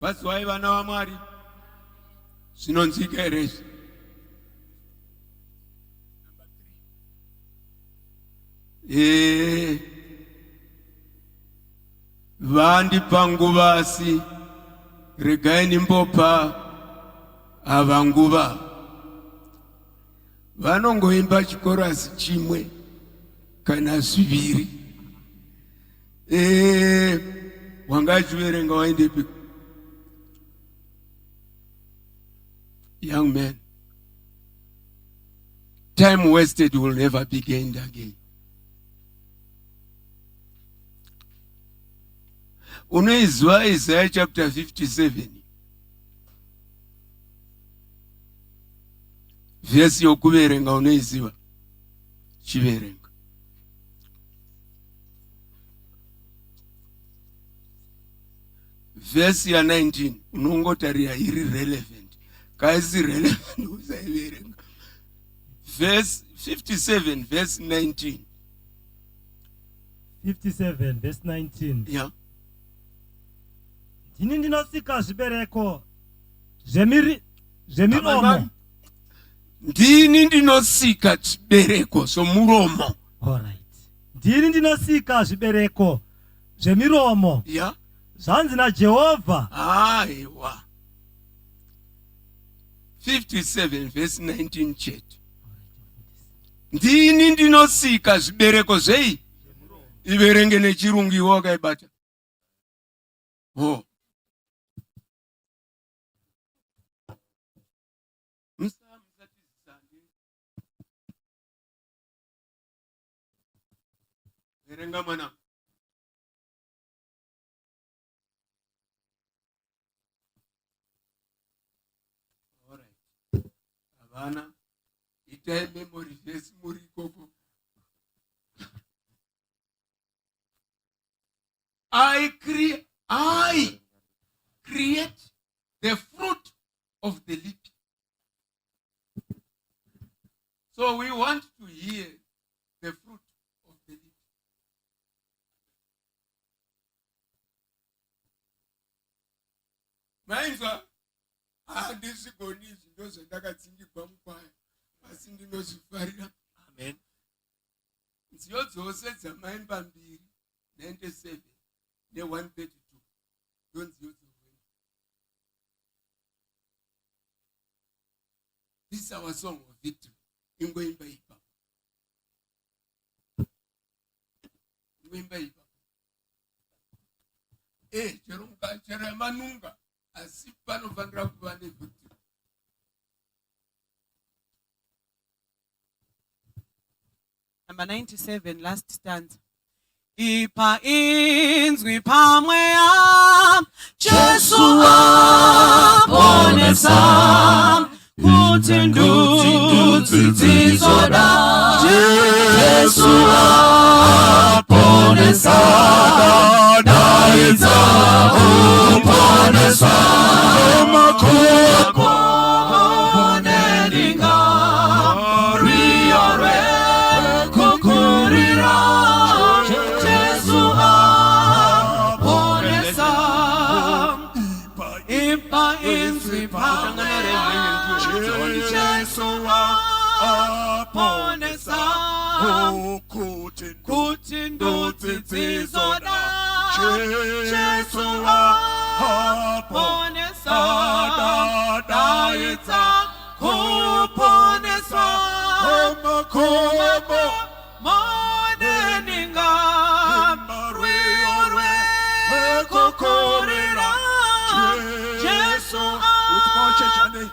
Basi waiva na wa Mwari sinonzikereshi. Vandi panguvasi regaini mbopa avanguva vanongoimba chikorasi chimwe kana zviviri. Wangachiverenga waindepi? Young man, time wasted will never be gained again. Unoizwa Isaiah chapter 57 verse yokuverenga unoiziva? Chiverenga. Verse ya 19 unongotarira iri relevant. Kaisi relevant usaiverenga. Verse 57 verse 19. 57 verse 19. Yeah. Ndini ndinosika zvibereko zvemiromo. Ndini ndinosika zvibereko zvomuromo. All right. Ndini ndinosika zvibereko zvemiromo. Yeah. Zvanzi naJehovha. Aiwa. 57 verse 19 chet. Ndini ndinosika zvibereko zvei? Iverenge nechirungu iwe wakaibata. Oh. Verenga mwana. Alright. Avana itai memory verse muri koko. I create the fruit of the lips. So we want to hear the fruit of the lips. Mainzwa handisigonizi ndozvandakatsingirwa mukwaya asi ndinozvifarira. Amen. Nziyo dzose dzamaimba 297 ne132 ndonziyo dzomwe. This is our song of victory. Ingoimba ipapo. Ingoimba ipapo. Chero mukachera manunga asi panofanira kuva nevhictory. Number 97, last stanza. Ipa inzwi pamweya Jesu aponesa kuti ndudzi dzizoda. Jesu aponesa daidza uponesa makuko ponelinga riore kukurira. Jesu aponesa ipa inzwi pamweya Jesu aponesa kuti ndudzi dzizoda. Jesu aponesa daidza kuponeswa makomo moneninga riorwe kukurira. Jesu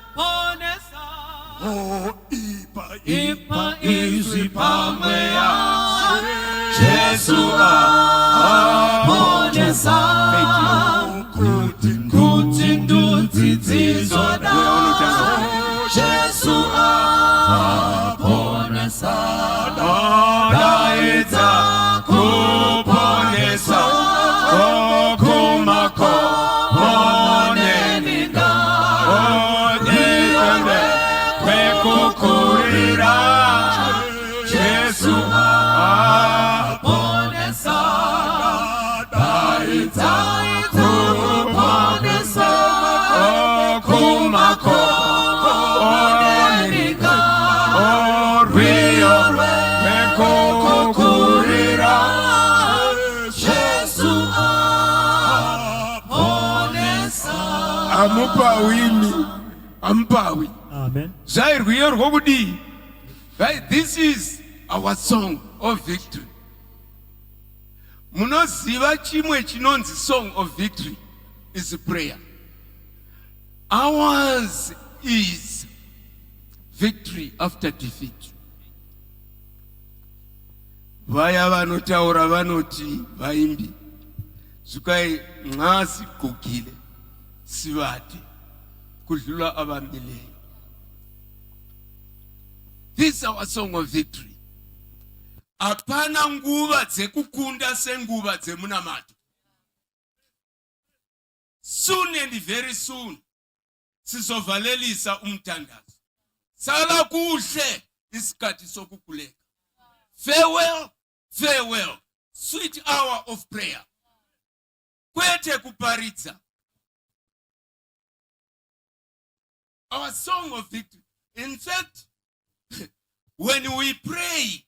aponesa ipa izwi pamweya Jesu aponesa kuti ndudzi dzizoda. Jesu aponesa daidza kuponesa kumako moneninga riorwe kukurira. Jesu aponesa daidza kuponesa Amupawini. Ampawi. Amen. Zairwiyo rwokudii. Right? This is our song of victory. Munoziva chimwe chinonzi song of victory is prayer. Ours is victory after defeat. Vaya vanotaura vanoti vaimbi zvikai mwazi gugile sivati kudlula avambileyo. This is our song of victory. Apana nguva dzekukunda senguva dzemunamato. Soon and very soon sizovalelisa umtandazo. Sala kuhle isikhathi sokukhuleka. Farewell, farewell, sweet hour of prayer. Kwete kuparitsa. Our song of victory. In fact, when we pray,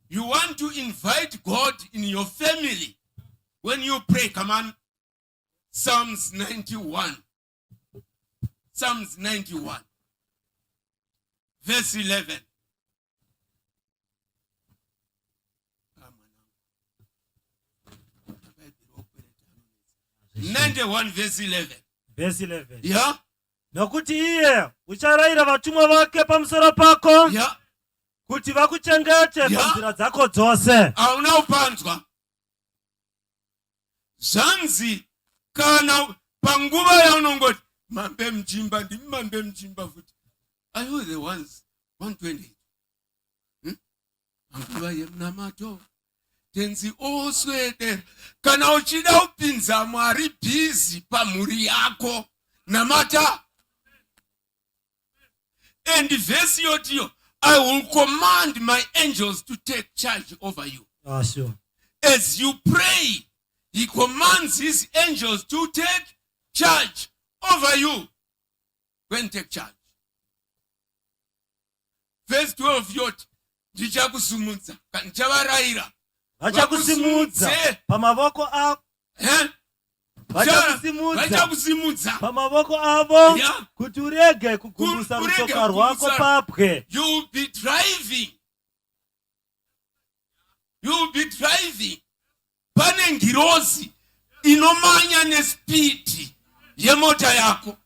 you want to invite God in your family. When you pray, come on. Psalms 91. Psalms 91. Verse 11. 91 verse 11. Verse 11. Yeah? Nokuti iye ucharayira vatumwa vake pamusoro pako. Yeah. Kuti vakuchengete panzira dzako dzose. Auna upanzwa. Zanzi kana panguva yaunongoti mambe mjimba ndi mambe mjimba futi. Are you the ones 120? Anguva yemnamato. Tenzi oswede kana uchida upinza Mwari busy pamuri yako namata. And verse yotiyo, I will command my angels to take charge over you. Sure. As you pray, he commands his angels to take charge over you. When take charge. Verse 12 yoti, ndichakusumudza kandichavarayira. Vachakusimudza pamavoko ako. Vachakusimudza pamavoko avo kuti urege kugumbusa rutsoka rwako papwe. You will be driving. You will be driving. Pane ngirozi inomanya nespeed yemota yako.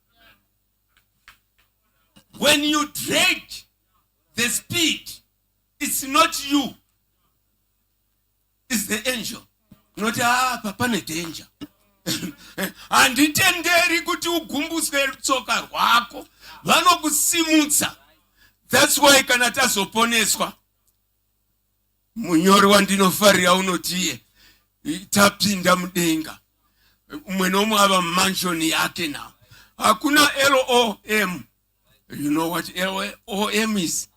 When you drag the speed, it's not you. It's the angel. Not pane danger. Anditenderi kuti ugumbuswe rutsoka rwako. Vanokusimudza. That's why kana tazoponeswa. Munyori wandinofarira unotiye. Tapinda mudenga. Umwe nomwe ava mansion yake now. Hakuna LOM. You know what LOM is?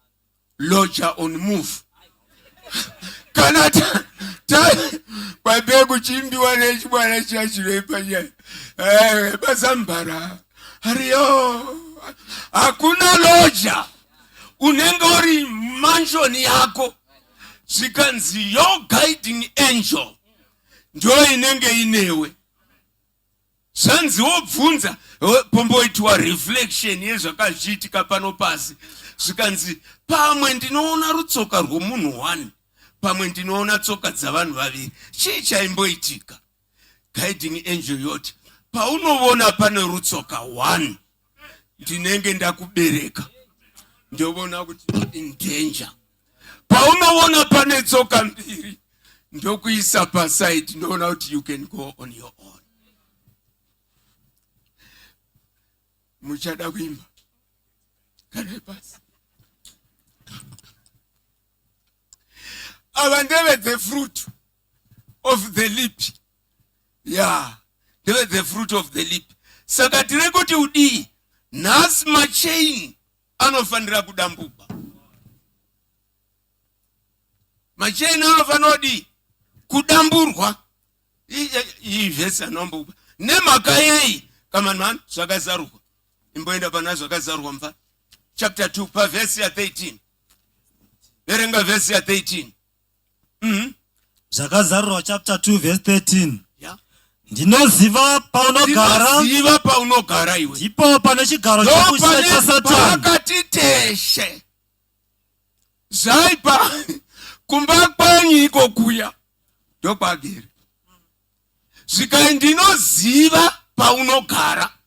Lodger on move. Kanata kwa begu chimbiwa nechibwana chachirepa ya basambara hariyo hakuna loja unenge uri mansion yako zikanzi your guiding angel ndio inenge inewe sanzi wobvunza pomboitwa reflection yezvakazviitika pano pasi zikanzi pamwe ndinoona rutsoka rwomunhu 1 pamwe ndinoona tsoka dzavanhu vaviri chii chaimboitika. Guiding angel yoti paunoona pane rutsoka 1 ndinenge ndakubereka ndobona kuti in danger. Paunoona pane tsoka 2 ndokuisa paside ndoona kuti you can go on your own. Muchada kuimba kana pasi. They the fruit of the lip. Yeah. They were the fruit of the lip. Saka tirekoti udi. Nas machain. Anofanira kudambuka. Machain anofanodi. Kudamburwa. Hii vesa nombuka. Nema kayei. Kama man. Swagazaruwa. Imboenda pana swagazaruwa mfa. Chapter 2. Pa verse ya 13. Verenga verse ya 13. Zvakazarurwa chapter 2 verse 13. Yeah. ndinoziva paunogara, ndinoziva paunogara iwe. ndipo pane chigaro chokushe cha Satani. Pakati teshe zvaipa kumba kwanyu iko kuya ndokwagere. Zvikai ndinoziva paunogara,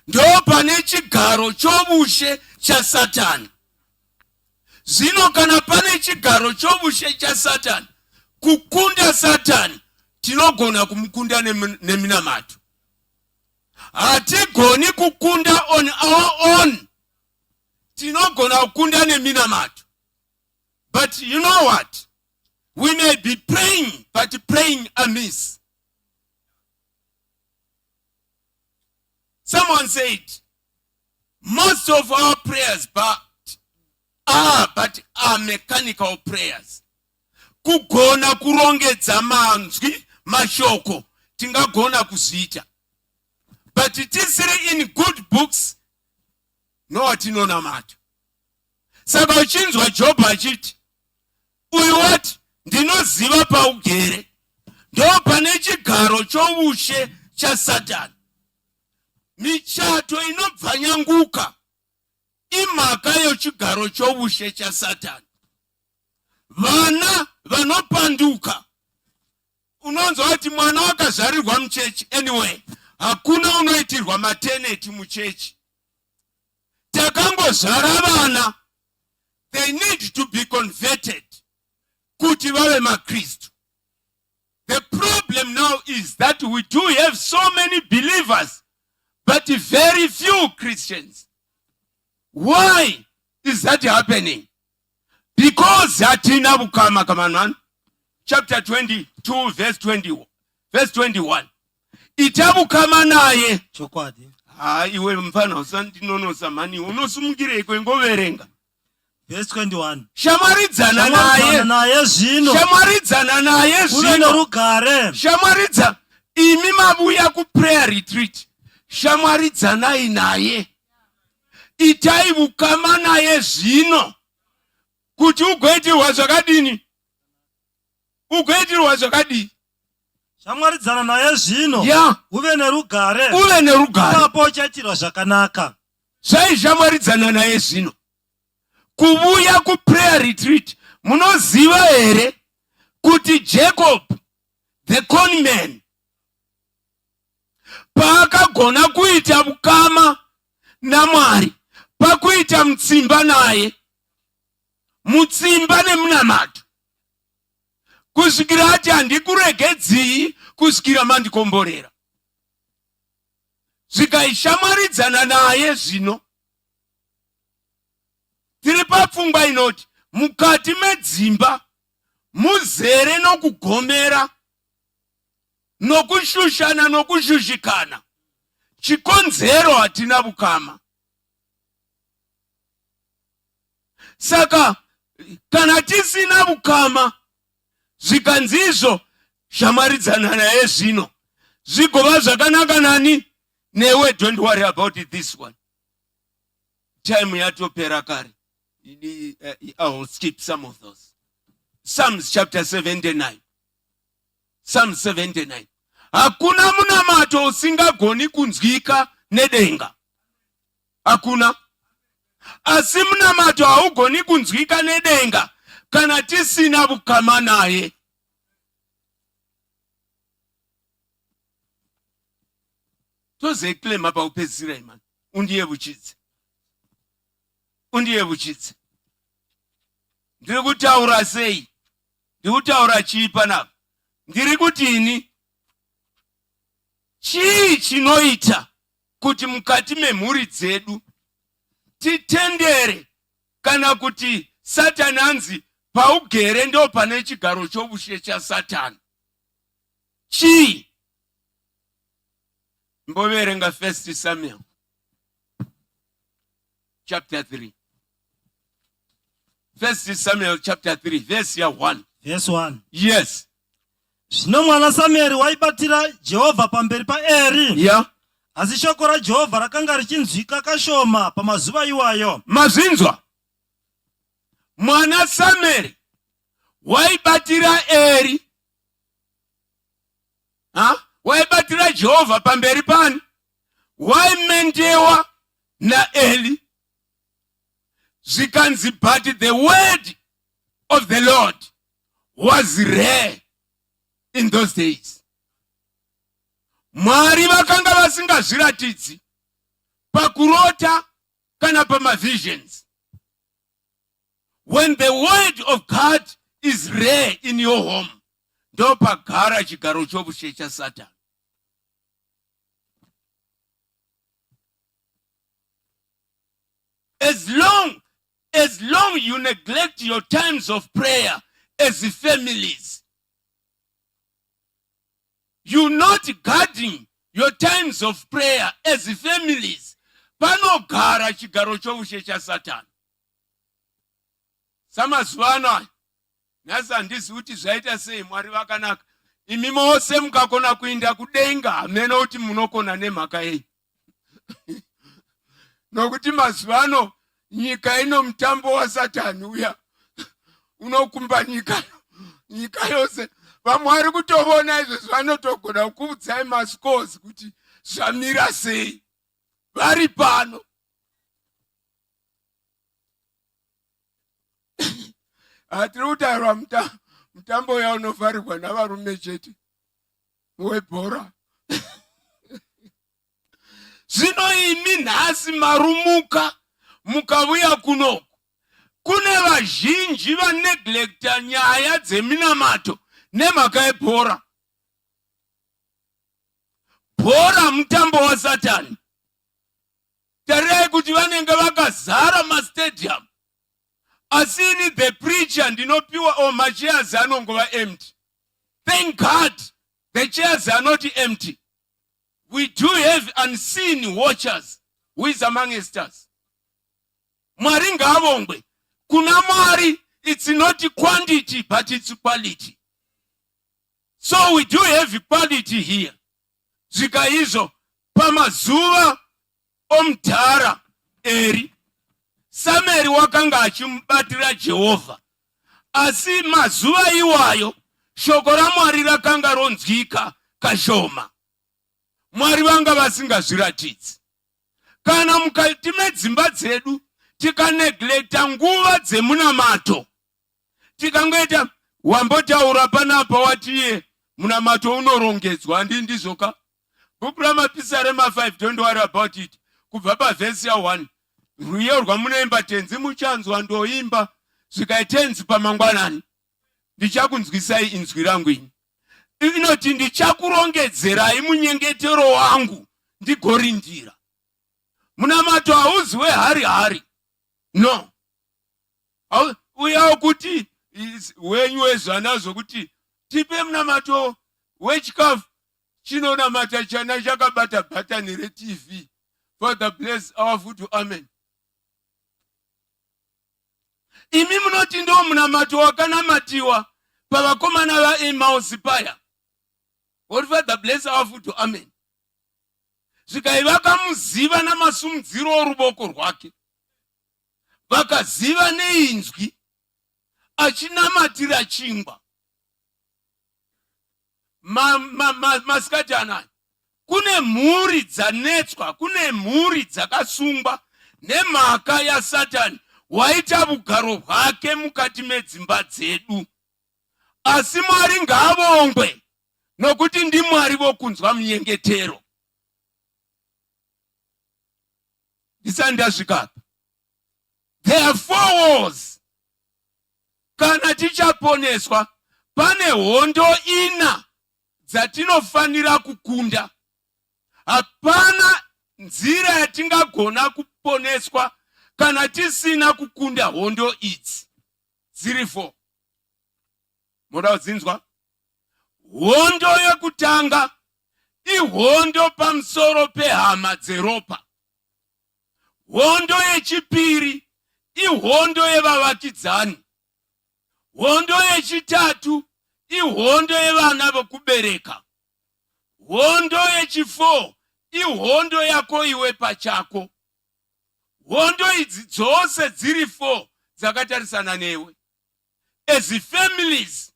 ndo pane chigaro chobushe cha Satani. Zvino kana pane chigaro chobushe cha Satani, kukunda Satani tinogona kumukunda neminamato. Hatigoni kukunda on our own, tinogona kukunda neminamato. But you know what? We may be praying, but praying amiss. Someone said, most of our prayers are mechanical prayers. Kugona kurongedza manzwi mashoko tingagona kuzita. But it is in good books, no atinona mato. Saka uchinzwa Job achiti, uyu wati ndinoziva paugere, ndo pane chigaro choushe cha Satani. Michato inobvanyanguka imhaka yechigaro choushe cha Satani. Vana vanopanduka, unonzwa kuti mwana wakazvarirwa muchechi. Anyway, hakuna unoitirwa maternity muchechi. Takangozvara vana, they need to be converted kuti vave maKristu. The problem now is that we do have so many believers but very few Christians. Why is that happening? Because hatina bukama kama chapter 22 verse 21. Itabukama naye chokwadi. Iwe mfana usandinonosa mani unosumukire kwengoverenga. Verse 21. Shamaridzana naye zvino. Shamaridzana naye zvino. Uno rugare. Shamaridza imi mabuya ku prayer retreat. Shamaridzanai naye. Itai bukama naye zvino. Kuti ugoitirwa zvakadini? Ugoitirwa zvakadini? Shamaridzana naye zvino. Yeah. Uve nerugare. Uve nerugare. Ipapo chaitirwa zvakanaka. Zvai shamaridzana naye zvino. Kubuya ku prayer retreat. Munoziva here kuti Jacob, the conman, paakagona kuita bukama naMwari, pakuita mutsimba naye, mutsimba nemunamato, kusvikira ati handikuregedzii kusvikira mandikomborera. Zvikaishamaridzana naye zvino, tiri papfungwa inoti mukati medzimba muzere nokugomera, nokushushana nokushushikana. Chikonzero hatina bukama. Saka kana tisina bukama, zvikanzizvo shamaridzana naye zvino, zvigova zvakanaka nani newe. Don't worry about this one. Time yatopera kare. I will skip some of those. Psalms chapter 79. Psalm 79. Hakuna munamato usingagoni kunzwika nedenga. Hakuna. Asi munamato haugoni kunzwika nedenga kana tisina bukama naye. Tozeklema paupedzisira imani. Undiyebuchidze. Undiyebuchidze. Ndiri kutaura sei? Ndiri kutaura chii panapa? Ndiri kutini? Chii chinoita kuti mukati memhuri dzedu titendere kana kuti Satani anzi paugere ndo pane chigaro chobushe cha Satani? Chii? Mboverenga 1 Samuel chapter 3. 1 Samuel chapter 3 verse 1. Verse 1. Yes. Zvino mwana Samueri waibatira Jehovha pamberi paEri. Yeah. Asi shoko raJehovha rakanga richinzwika kashoma pamazuva iwayo. Mazinzwa. Mwana Samueri waibatira Eri. waibatira Jehovha pamberi pani, waimendewa naEli. Zvikanzi, but the word of the Lord was rare in those days. Mwari vakanga vasingazviratidzi pakurota kana pamavisions. When the word of God is rare in your home, ndo pagara chigaro chobushe cha Satan. As long you neglect your times of prayer as families, you're not guarding your times of prayer as families, panogara chigaro chobushe cha Satan. Samazuva ano nhasi handisi kuti zvaita sei Mwari vakanaka. Imi mose mukakona kuinda kudenga, hamena kuti munokona nemhaka yei. Nokuti mazuva ano nyika ino mutambo wa Satani uya unokumba nyika yose. Vamwe vari kutovona izvo vanotogona kukuudzai mascores kuti zvamira sei vari pano. Hatiri kutaura mutambo uya unovharirwa navarume chete webhora. Zvino imi nhasi marumuka mukauya kunoku, kune vazhinji vaneglecta nyaya dzeminamato nemhaka yebhora. Bhora mutambo wa Satani. Tarirai kuti vanenge vakazara mastadium, asini the preacher ndinopiwa my chairs anongova empty. Thank God the chairs are not empty. We do have unseen watchers who is among us. Mwari ngavongwe. Kuna Mwari, it's not quantity but it's quality. So we do have quality here. Zvika izvo pamazuva omudhara Eri, Samueri wakanga achimubatira Jehovha. Asi mazuva iwayo shoko raMwari rakanga ronzwika kashoma. Mwari vanga vasingazviratidzi. Kana mukati medzimba dzedu tikaneglecta nguva dzemunamato, tikangoita wambotaura panapa watiye munamato unorongedzwa, ndizoka bhuku ramapisarema 5, don't worry about it. Kubva pavhesi ya 1, rwiyo rwamunoimba tenzi muchanzwa ndoimba, zvikaitenzi pamangwanani ndichakunzwisai inzwi rangu ini. Inoti ndichakurongedzerai munyengetero wangu ndigorindira. Munamato hauzwe hari. No. Uya kuti wenyu wezvana zvokuti tipe munamato wechikafu chinonamata chana chakabata bhatani reTV. Father bless our food, amen. Imi munoti ndo munamato wakanamatiwa pavakomana vaEmmaus paya. What Father bless our food, amen. Zvikai vakamuziva namasumudziro oruboko rwake, vakaziva neinzwi achinamatira chingwa. Masikati anaya kune mhuri dzanetswa, kune mhuri dzakasungwa nemhaka yaSatani waita bugaro hwake mukati medzimba dzedu. Asi Mwari ngavongwe nokuti ndiMwari vokunzwa munyengetero. Ndisandasvikapi. There are 4 wars. Kana tichaponeswa, pane hondo 4 dzatinofanira kukunda. Hapana nzira yatingagona kuponeswa kana tisina kukunda hondo idzi. Dziri 4. Moda kudzinzwa? Hondo yekutanga ihondo pamusoro pehama dzeropa. Hondo yechipiri ihondo yevavakidzani. Hondo yechitatu ihondo yevana vokubereka. Hondo yechi4 ihondo yako iwe pachako. Hondo idzi dzose dziri 4 dzakatarisana newe. As families,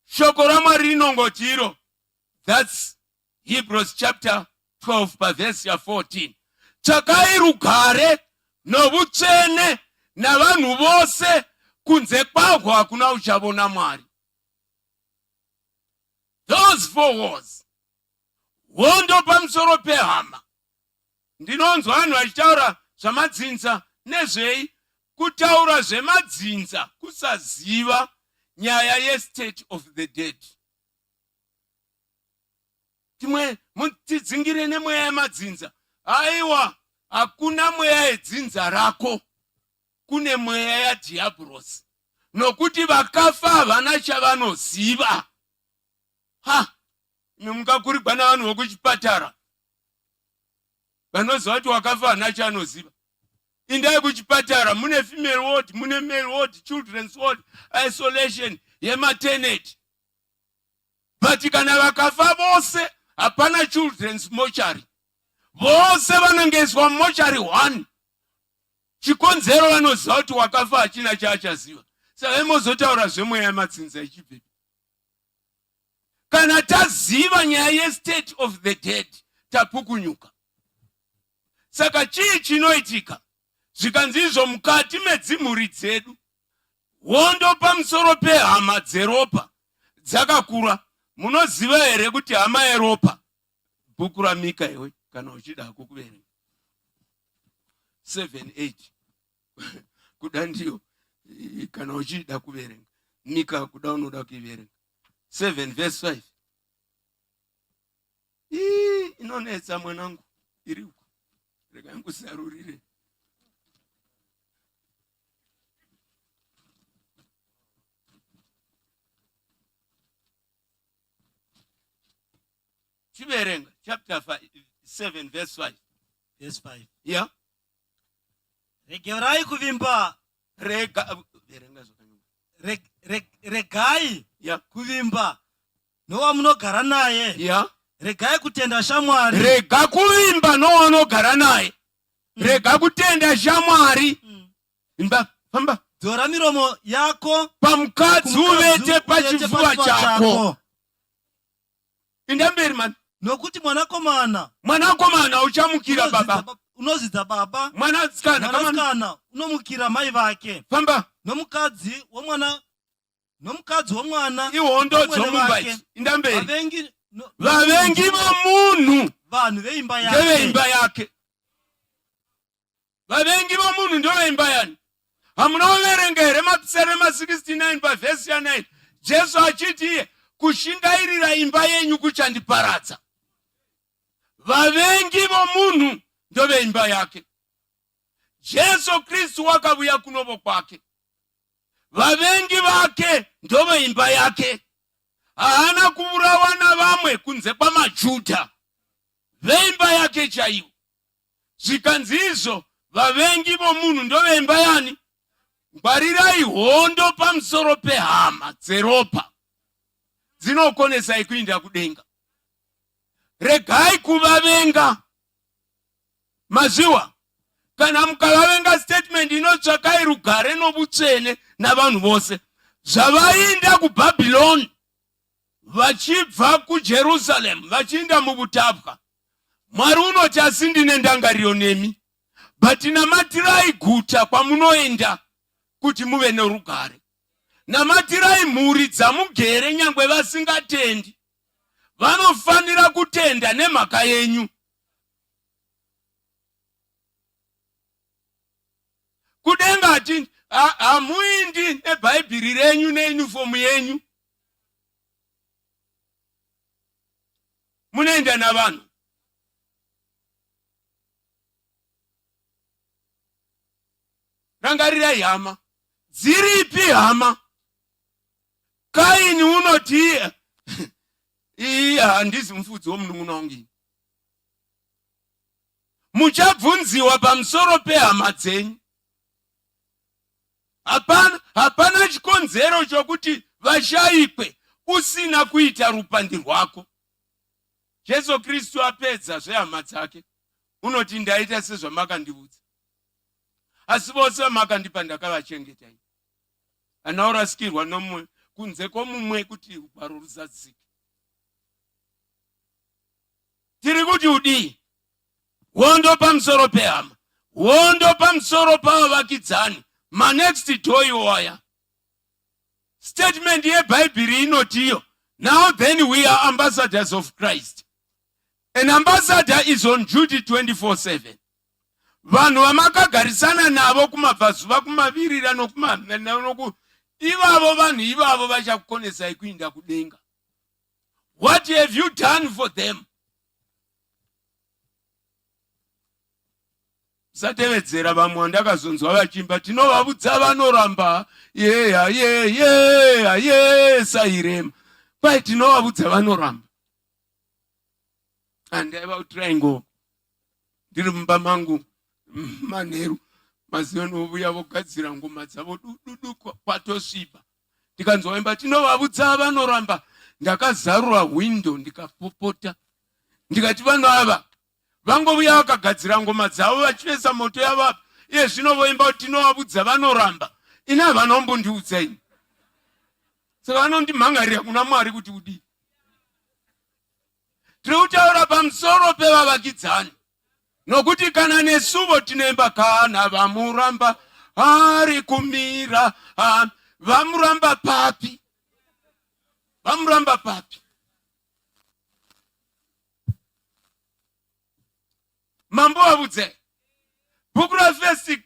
shoko raMwari rinongoti iro, that's Hebrews chapter 12 verse 14. Tsvakai rugare novutsvene navanhu vose, kunze kwahwo hakuna uchavona Mwari. Those 4 words. Hondo pamusoro pehama. Ndinonzwa vanhu vachitaura zvamadzinza nezvei kutaura zvemadzinza kusaziva nyaya ye-state of the dead. Timwe mutidzingire nemweya yemadzinza. Aiwa, hakuna mweya yedzinza rako, kune mweya yadhiabhurosi. Nokuti vakafa havana chavanoziva. Mukakurigwa navanhu vokuchipatara vanoziva kuti wakafa hana chaanoziva. Indai kuchipatara, mune female ward, mune male ward, children's ward, isolation yematernity. But kana vakafa vose hapana children's mortuary. Vose vanongeiswa mortuary 1. Chikonzero vanoziva kuti wakafa hachina chaachaziva. Saka imozotaura zvemweya yemadzinza ichibvepi. Kana taziva nyaya ye-state of the dead, tapukunyuka. Saka chii chinoitika? Zvikanzi izvo mukati medzimhuri dzedu, hondo pamusoro pehama dzeropa dzakakura. Munoziva here kuti hama yeropa, bhuku raMika iwe kana uchida kukuverenga 7:8 kuda ndiyo kana uchida kuverenga Mika kuda unoda kuiverenga 7 verse 5. Inonetsa mwanangu, iri uko, rega ngusarurire. Chiverenga chapter 7 verse 5. Verse 5. Yeah. Regerai kuvimba. Verenga zvakanyuma. Regai Yeah. kuvimba nowa munogara naye. Yeah. Regai kutenda shamwari. Rega kuvimba nowa unogara naye. Rega kutenda shamwari. Imba, famba. Dzora miromo yako Pamukadzi uvete pachifuva chako. Indamberi man. Nokuti mwanakomana uchamukira baba. Unozidza baba. Mwanasikana unomukira mai vake. Famba. Nomukadzi womwana ihondo dzomumba idzi. Indamberi. Vavengi vomunhu vanhu veimba ndeveimba yake. Vavengi vomunhu ndoveimba yani. Hamuna kuverenga here Mapisarema 69 pavhesi 9. Jesu achiti iye, kushingairira imba yenyu kuchandiparadza. Vavengi vomunhu ndoveimba yake. Jesu Kristu wakauya kunovo kwake. Vavengi vake ndoveimba yake. Haana kuurawa navamwe kunze kwamaJudha. Veimba yake chaivo. Zvikanzi izvo, vavengi vomunhu ndoveimba yani? Ngwarirai hondo pamusoro pehama dzeropa. Dzinokonesai kuinda kudenga. Regai kuvavenga. Maziwa, kana mukavavenga statement inotsvakai rugare novutsvene navanhu vose. Zvavainda kuBhabhironi, vachibva kuJerusarema, vachiinda muvutapwa. Mwari unoti asindine ndangariro nemi, but namatirai guta kwamunoenda kuti muve norugare. Namatirai mhuri dzamugere nyangwe vasingatendi. Vanofanira kutenda nemhaka yenyu. Kudenga ati hamuindi neBhaibheri renyu neunifomu yenyu. Munoenda navanhu. Rangarirai hama. Dziripi hama? Kaini unoti handisi mufudzi womunun'una wangu. Muchabvunziwa pamusoro pehama dzenyu. Hapana chikonzero chokuti vashayikwe usina kuita rupandi rwako. Jesu Kristu apedza zvehama dzake, unoti ndaita sezvamakandiudza. Asi vose vamakandipa ndakavachengetai. Hana urasikirwa nomumwe, kunze kwomumwe kuti ugwaro ruzadzike. tiri kuti udi wondo pamusoro pehama, wondo pamusoro pavavakidzani, manext door iwaya. Statement yeBhayibheri inotiyo, now then we are ambassadors of Christ. An ambassador is on duty 24/7. Vanhu vamakagarisana navo kumabvazuva, kumavirira noku ivavo vanhu ivavo vachakukonesai kuinda kudenga. What have you done for them? Satevedzera vamwe vandakazonzwa vachimba, tinovabudza vanoramba, sairema. Kwai tinovabudza vanoramba. Andaiva triangle ndiri mumba mangu manheru mazinovuya vogadzira ngoma dzavo dudu kwatosviba. Ndikanzwa tinovabudza vanoramba, ndakazarura window ndikapopota. Ndikati vanhu ava vangovuya vakagadzira ngoma dzavo vachivesa moto yavo. Iye zvino voimba kuti tinovabudza vanoramba. Ina havana kumbondiudza ini. Saka vanondimhangarira kuna Mwari kuti udii. Tiri kutaura pamusoro pevavakidzani. Nokuti kana nesuvo tinoimba kana vamuramba ari kumira. Vamuramba papi? Vamuramba papi? Mambo wabudze. Book of 1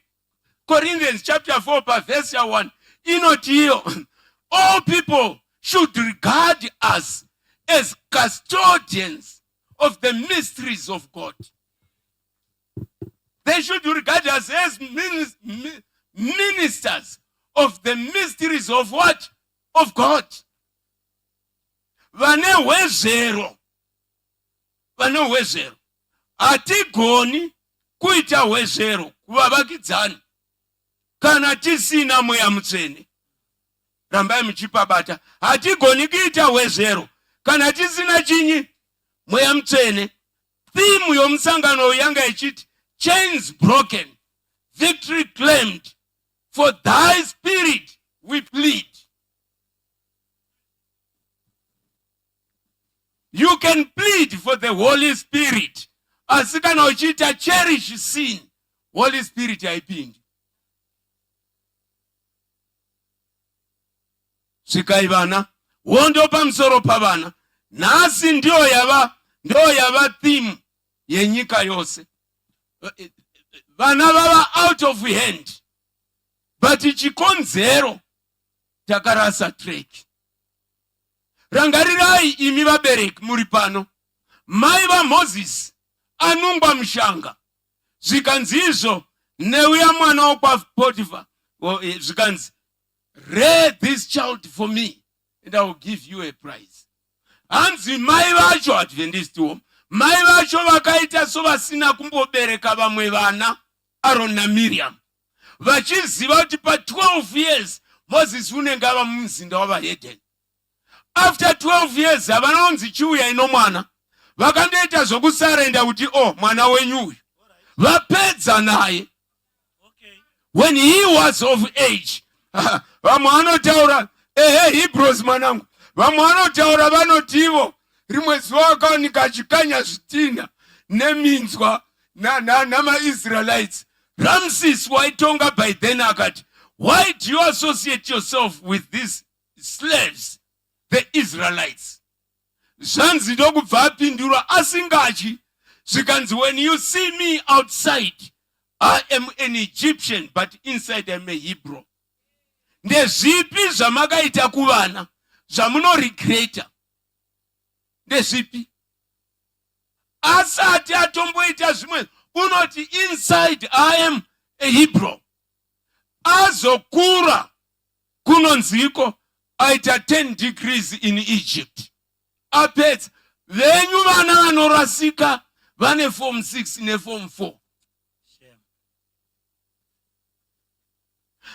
Corinthians chapter 4 verse 1. Inotiyo. All people should regard us as custodians of the mysteries of God. They should regard us as ministers of the mysteries of what? Of God. Vane wezero. Vane wezero. Atigoni kuita wezero kuvavakidzani kana tisina mweya mutsvene. Rambai muchipabata. Hatigoni kuita wezero kana tisina chinyi? Mweya mutsvene. Theme yomusangano yanga ichiti chains broken, victory claimed, for thy spirit we plead. You can plead for the Holy Spirit. Asikana uchita cherish sin, Holy Spirit haipindi. Sikaivana, wondo pamusoro pavana. Nasi ndio yava theme yenyika yose. Vana vava out of hand. But chikonzero takarasa track. Rangarirai imi vabereki muri pano. Mai va Moses anungwa mushanga. Zvikanzi izvo neuya mwana wokwa Potiphar. Zvikanzi, rear this child for me and I will give you a prize. Hanzi mai vacho Adventist home. Mai vacho vakaita so vasina kumbobereka vamwe vana, Aaron na Miriam. Vachiziva kuti pa 12 years Moses unenge ava mumuzinda wavaHeden. After 12 years havanonzi chiuya ino mwana. Vakandoita zvokusarenda kuti mwana wenyu uyu. Vapedza naye. When he was of age. Vamwe vanotaura Hebrews mwanangu. Vamwe vanotaura vanotivo rimwe zuva vakaonika chikanya zvitina neminzwa namaIsraelites. Ramses waitonga by then akati, why do you associate yourself with these slaves, the Israelites? Zvanzi ndokubva apindura asingachi. Zvikanzi, when you see me outside, I am an Egyptian, but inside I am a Hebrew. Ndezvipi zvamakaita kuvana zvamunoregreta? Ndezvipi? Asati atomboita zvimwe unoti inside I am a Hebrew. Azokura kunonziko aita 10 degrees in Egypt. Apedza venyu vana vanorasika vane form 6 ne form 4.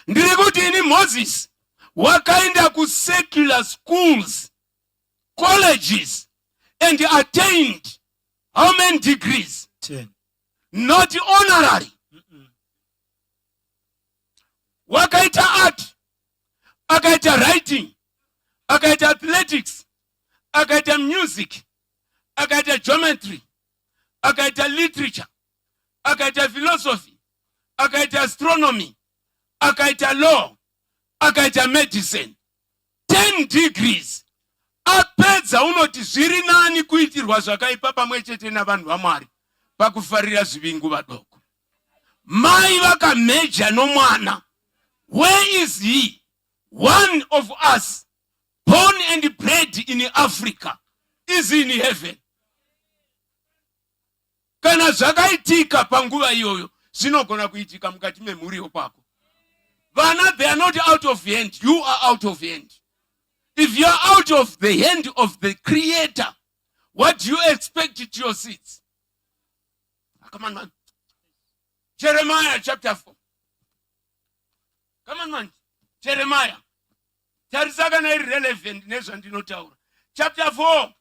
Ndiri kuti ini Moses wakaenda ku secular schools, colleges, and attained how many degrees? 10. Not honorary. Wakaita art, akaita writing, akaita athletics, akaita music, akaita geometry, akaita literature, akaita philosophy, akaita astronomy, akaita law, akaita medicine. 10 degrees. Apedza unoti zviri nani kuitirwa zvakaipa pamwe chete navanhu vaMwari pakufarira zvivingu vadoko. Mai vakameja nomwana. Where is he? One of us, born and bred in Africa, is in heaven. Kana zvakaitika panguva iyoyo, zvinogona kuitika mukati memhuri kwako. Vana, they are not out of hand. You are out of hand. If you are out of the hand of the Creator, what do you expect to your seats? Come on, man. Jeremiah chapter 4. Come on, man. Jeremiah. Tarisakana irrelevant nezvandinotaura. Chapter 4,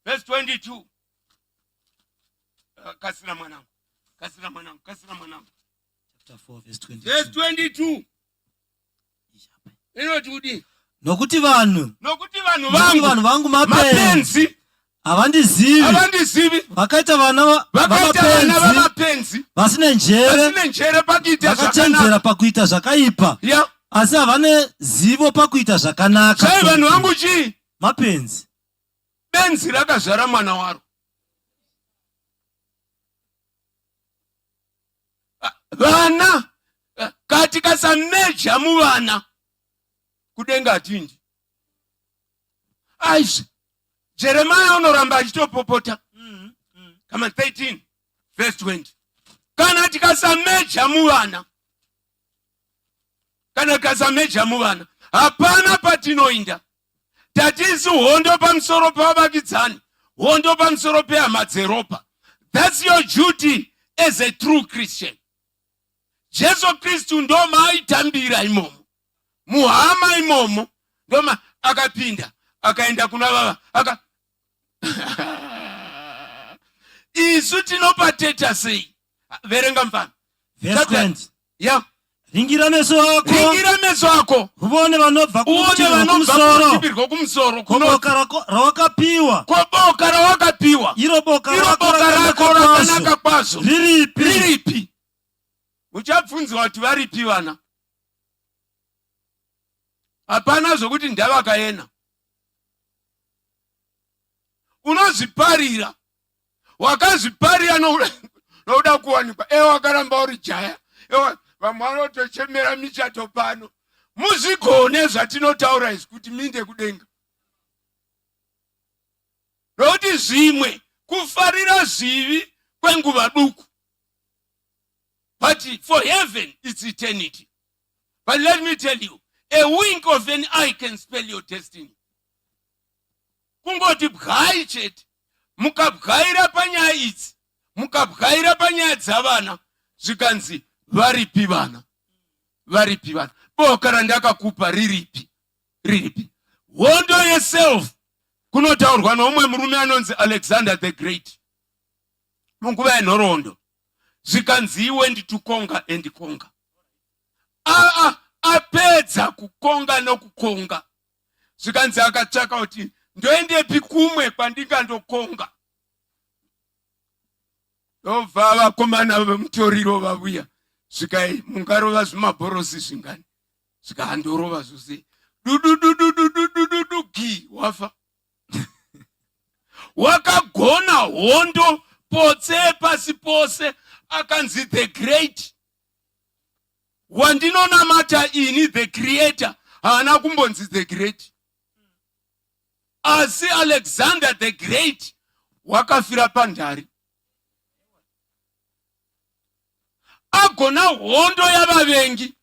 verse 22. Kasira mwanangu. Chapter 4, verse 22. Verse 22. Inoti kudini? Nokuti vanhu vangu mapenzi havandizivi, vakaita vana vamapenzi vasine njere vakachenjera pakuita zvakaipa, asi havane zivo pakuita zvakanaka. Sai vanhu vangu chii? Mapenzi. Benzi rakazvara mwana waro. Vana kati kasameja muvana kudenga atindi. Aisha Jeremiah unoramba achitopopota. Come on, 13 verse 20. Kana tikasameja muvana, hapana patinoinda. Tatizi hondo pamusoro pavakidzani, hondo pamusoro pehama dzeropa. That's your duty as a true Christian. Jesu Kristu ndo maaitambira imomo, muhama imomo ndo akapinda akaenda kuna baba isu tinopateta sei? Verenga mfano. Verse 20. Yeah. Ringira meso ako uone vanobva kumusoro kuboka rawakapiwa iro boka rako rakanaka kwazvo riripi? Uchabvunzwa kuti varipi vana? Hapana zvokuti ndavakaena. Unozviparira, wakazviparira nokuda kuwanikwa. Wakaramba uri jaya, vamwe vanotochemera michato pano. Muzvigone zvatinotaura izvi kuti minde kudenga. Nokuti zvimwe kufarira zvivi kwenguva duku, but for heaven it's eternity. But let me tell you, a wink of an eye can spell your destiny. Kungoti bwai chete, mukabwaira panyaya idzi, mukabwaira panyaya dzavana, zvikanzi varipi vana? Boka randakakupa riripi? Hondo yourself kunotaurwa nomwe murume anonzi Alexander the Great. Munguva yenhoroondo zvikanzi he went to conquer and conquer. Apedza kukonga nokukonga, zvikanzi akatsvaka kuti ndoendepi kumwe kwandingandokonga. Ndobva vakomana vemutoriro vabuya, zvikai mungarova zvimabhorosi zvingani, zvikandorova zvose gi wafa. Wakagona hondo potse pasi pose, akanzi the Great. Wandinonamata ini the Creator, haana kumbonzi the Great. Asi Alexander the Great wakafira pandari. Agona hondo yavavengi,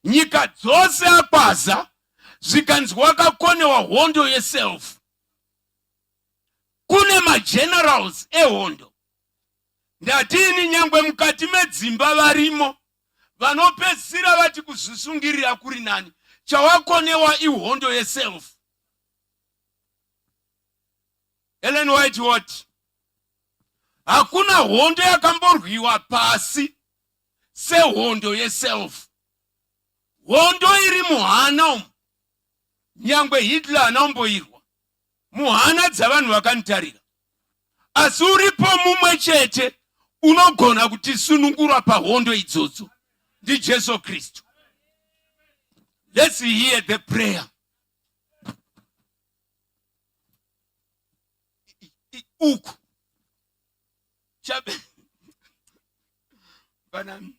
nyika dzose akwaza, zvikanzi wakakonewa hondo yourself. Kune magenerals ehondo. Ndatini nyangwe mukati medzimba varimo, vanopedzisira vati kuzvisungirira kuri nani, chawakonewa ihondo yourself. Ellen White what? Hakuna hondo yakamborwiwa pasi sehondo yourself. Hondo iri muhana umu, nyangwe Hitler anomboirwa muhana dzavanhu vakanitarira. Asi uripo mumwe chete unogona kutisunungura pahondo idzodzo ndiJesu Kristu. Let's hear the prayer. Uku chabe banami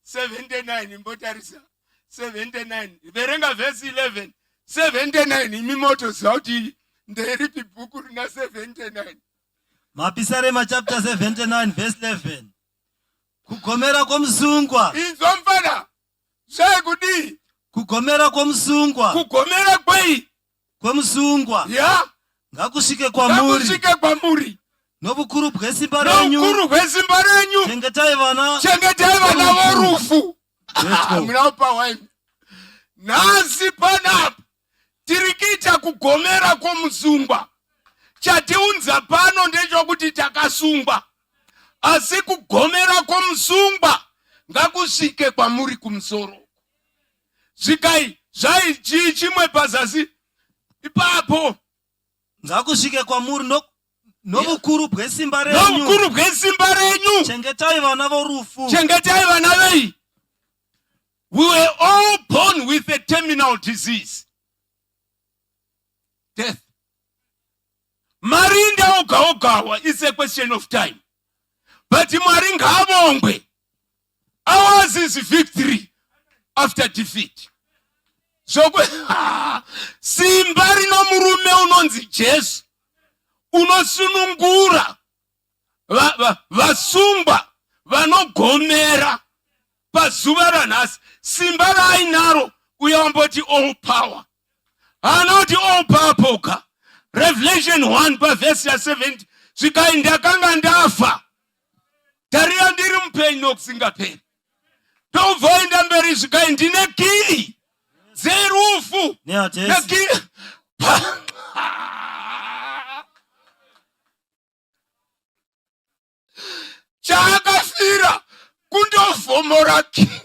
79 imbotarisa 79 verenga verse 11 79 imimoto zauti nderipi bhuku rina 79 Mapisarema chapter 79 verse 11. Kugomera kwomsungwa. Inzomfana zvekudi Kugomera kwomsungwa. kugomera kwei Kwomsungwa. ya Ngakusvike kwamuri. ngakusvike kwamuri Nobukuru bwesimba renyu. nobukuru hwesimba renyu. Chengetai vana vorufu. Munapa wine. Nasi panapa tirikita kugomera kwomsungwa. Chatiunza pano ndechokuti takasungwa. Asi kugomera kwomsungwa ngakusvike kwamuri kumsoro. Zvikai zvai chimwe pazasi ipapo ngakusvike kwamuri nobukuru bwesimba renyu. nobukuru bwesimba renyu. Chengetai vana vorufu. Chengetai vana vei. We were all born with a terminal disease. Death. Marinda ogawa is a question of time. But Maringa avongwe. Ours is victory after defeat. So simbari no murume unonzi Jesu. Unosunungura. Vasungwa. Vanogomera. Pazuva ranhasi. Simba rainaro uyamboti all power. Anoti all power poka. Revelation 1 pa verse ya 70. Zvikai ndakanga ndafa. Tarira ndiri mupenyu nokusingaperi. Tobvoenda mberi zvikai ndine kii dzerufu. Nekii. Chaakafira kundovhomora kii.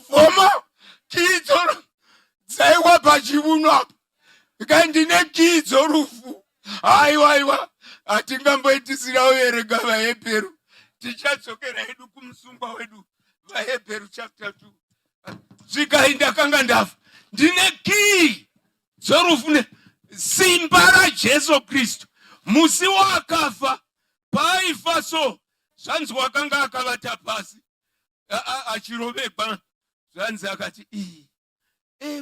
Vhoma kii dzoro dzaiwa pachivuno apa. Zvikai ndine kii dzorufu. Aiwa. Atingamboitisira uverenga vaHebheru. Tichadzokera hedu kumsungwa wedu vaHebheru chapter 2. Zvikai ndakanga ndafa. Ndine kii dzorufu simba raJesu Kristu. Musi wakafa paifa so zvanzi wakanga akavata pasi achirovekwa. Zvanzi akati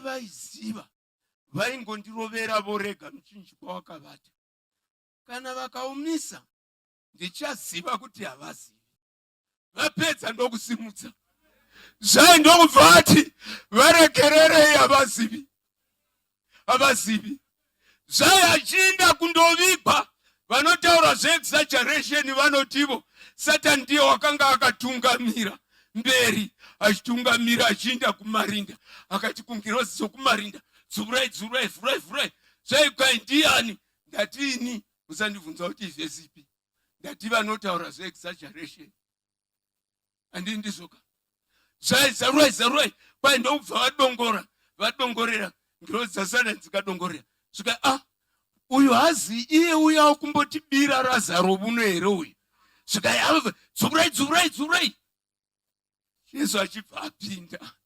vaiziva vaingondirovera vorega muchinji kwawakavata. Kana vakaumisa ndichaziva kuti havazivi. Vapedza ndokusimudza. Zvai ndokubva ati varegererei havazivi. Zvai achiinda kundovigwa. Vanotaura zveexaggeration vanotivo Satan ndiye wakanga akatungamira mberi. Achitungamira achiinda kumarinda. Akati kungirozi dzokumarinda. Dzurai. Zvai kai ndiani? Ndatini. Musandibvunza kuti ivhesipi. Ndati vanotaura zveexaggeration. Andini ndizoka. Zarurai. Kwai ndokubva vadongorera. Ngirozi dzasana dzikadongorera. Zvika uyu hazi iye uya kumbotibira Razaro buno here uyu. Zvika dzurai. Jesu achibva apinda.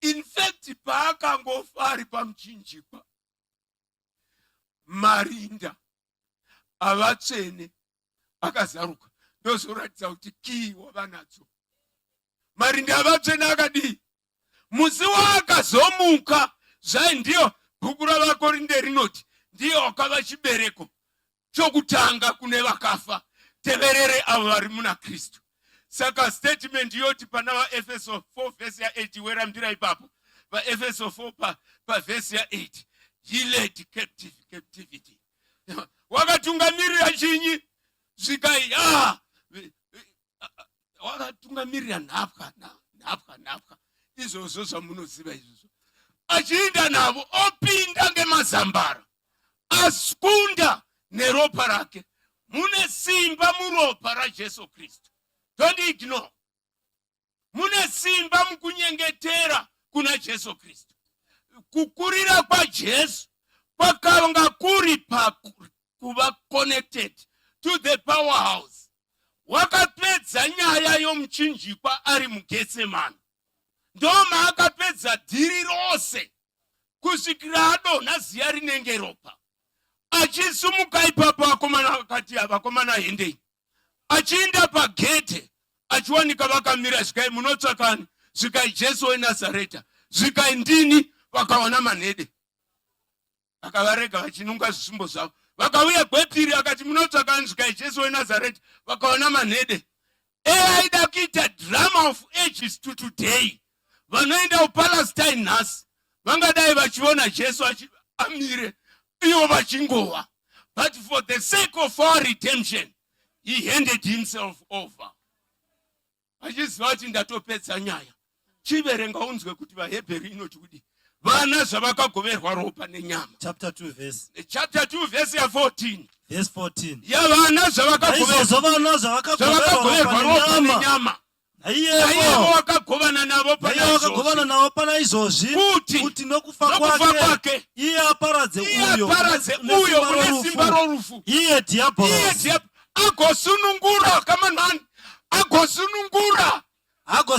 In fact paakangofa ari pamuchinjikwa. Marinda avatsvene akazaruka. Ndozoratidza kuti kii wavanadzo. Marinda avatsvene akadii. Musi waakazomuka. Zvai ndiyo bhuku ravaKorinde rinoti ndiyo wakava chibereko chokutanga kune vakafa. Teverere avo vari muna Kristu. Saka statement yoti pana vaEfeso 4 verse ya 8 weramdira ipapo. VaEfeso 4 pa verse ya 8. He led captivity. Wakatungamirira chinyi? Zvikai wakatungamirira nhapwa. Izvozvo zvamunoziva izvozvo. Achiinda navo opinda ngemazambara. Askunda neropa rake. Mune simba muropa raJesu Kristu. Don't ignore. Mune simba mukunyengetera kuna Jesu Kristu. Kukurira kwa Jesu kwakanga kuri kuva connected to the powerhouse. Wakapedza nyaya yomuchinjikwa ari muGetsemani. Ndoma akapedza dhiri rose kusvikira adonha ziya rinenge ropa. Achisumuka ipapo vakomana vakati vakomana endei. Achienda pagete achiwanika vakamira zvikai munotsvakani, zvikai Jesu weNazareta, zvikai ndini, vakaona manhede. Akavarega vachinunga zvisumbo zvavo. Vakauya gwepiri akati munotsvakani, zvikai Jesu weNazareta, vakaona manhede. Aida kuita drama of ages to today. Vanoenda kuPalestine nhasi vangadai vachiona Jesu amire ivo vachingova. But for the sake of our redemption, he handed himself over. Achiziva kuti ndatopedza nyaya. Chiverenga unzwe kuti vaHebheru inoti kuti vana zvavakagoverwa ropa nenyama. Chapter 2 verse. Chapter 2 verse 14. Verse 14. Ya vana zvavakagoverwa ropa nenyama. Naiyevo wakagovana navo pana izvozvi kuti nokufa kwake iye aparadze uyo une simba rorufu, iye diabolos, agosunungura kamanani, agosunungura avo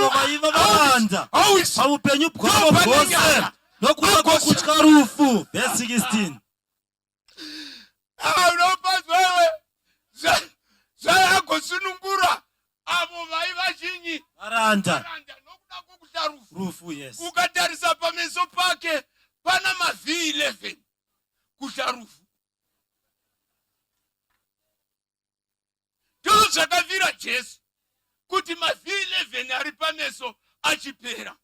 vaiva vavanza paupenyu bwavo bwose nokuva kwokutya rufu. Verse 16. Unopazwewe zvayagosunungura avo vaiva chinyi varanda nokuda kwokutya rufu. Yes. Ukatarisa pameso pake pana maV11 kutya rufu. Ndo zvakavira Jesu kuti maV11 ari pameso achipera.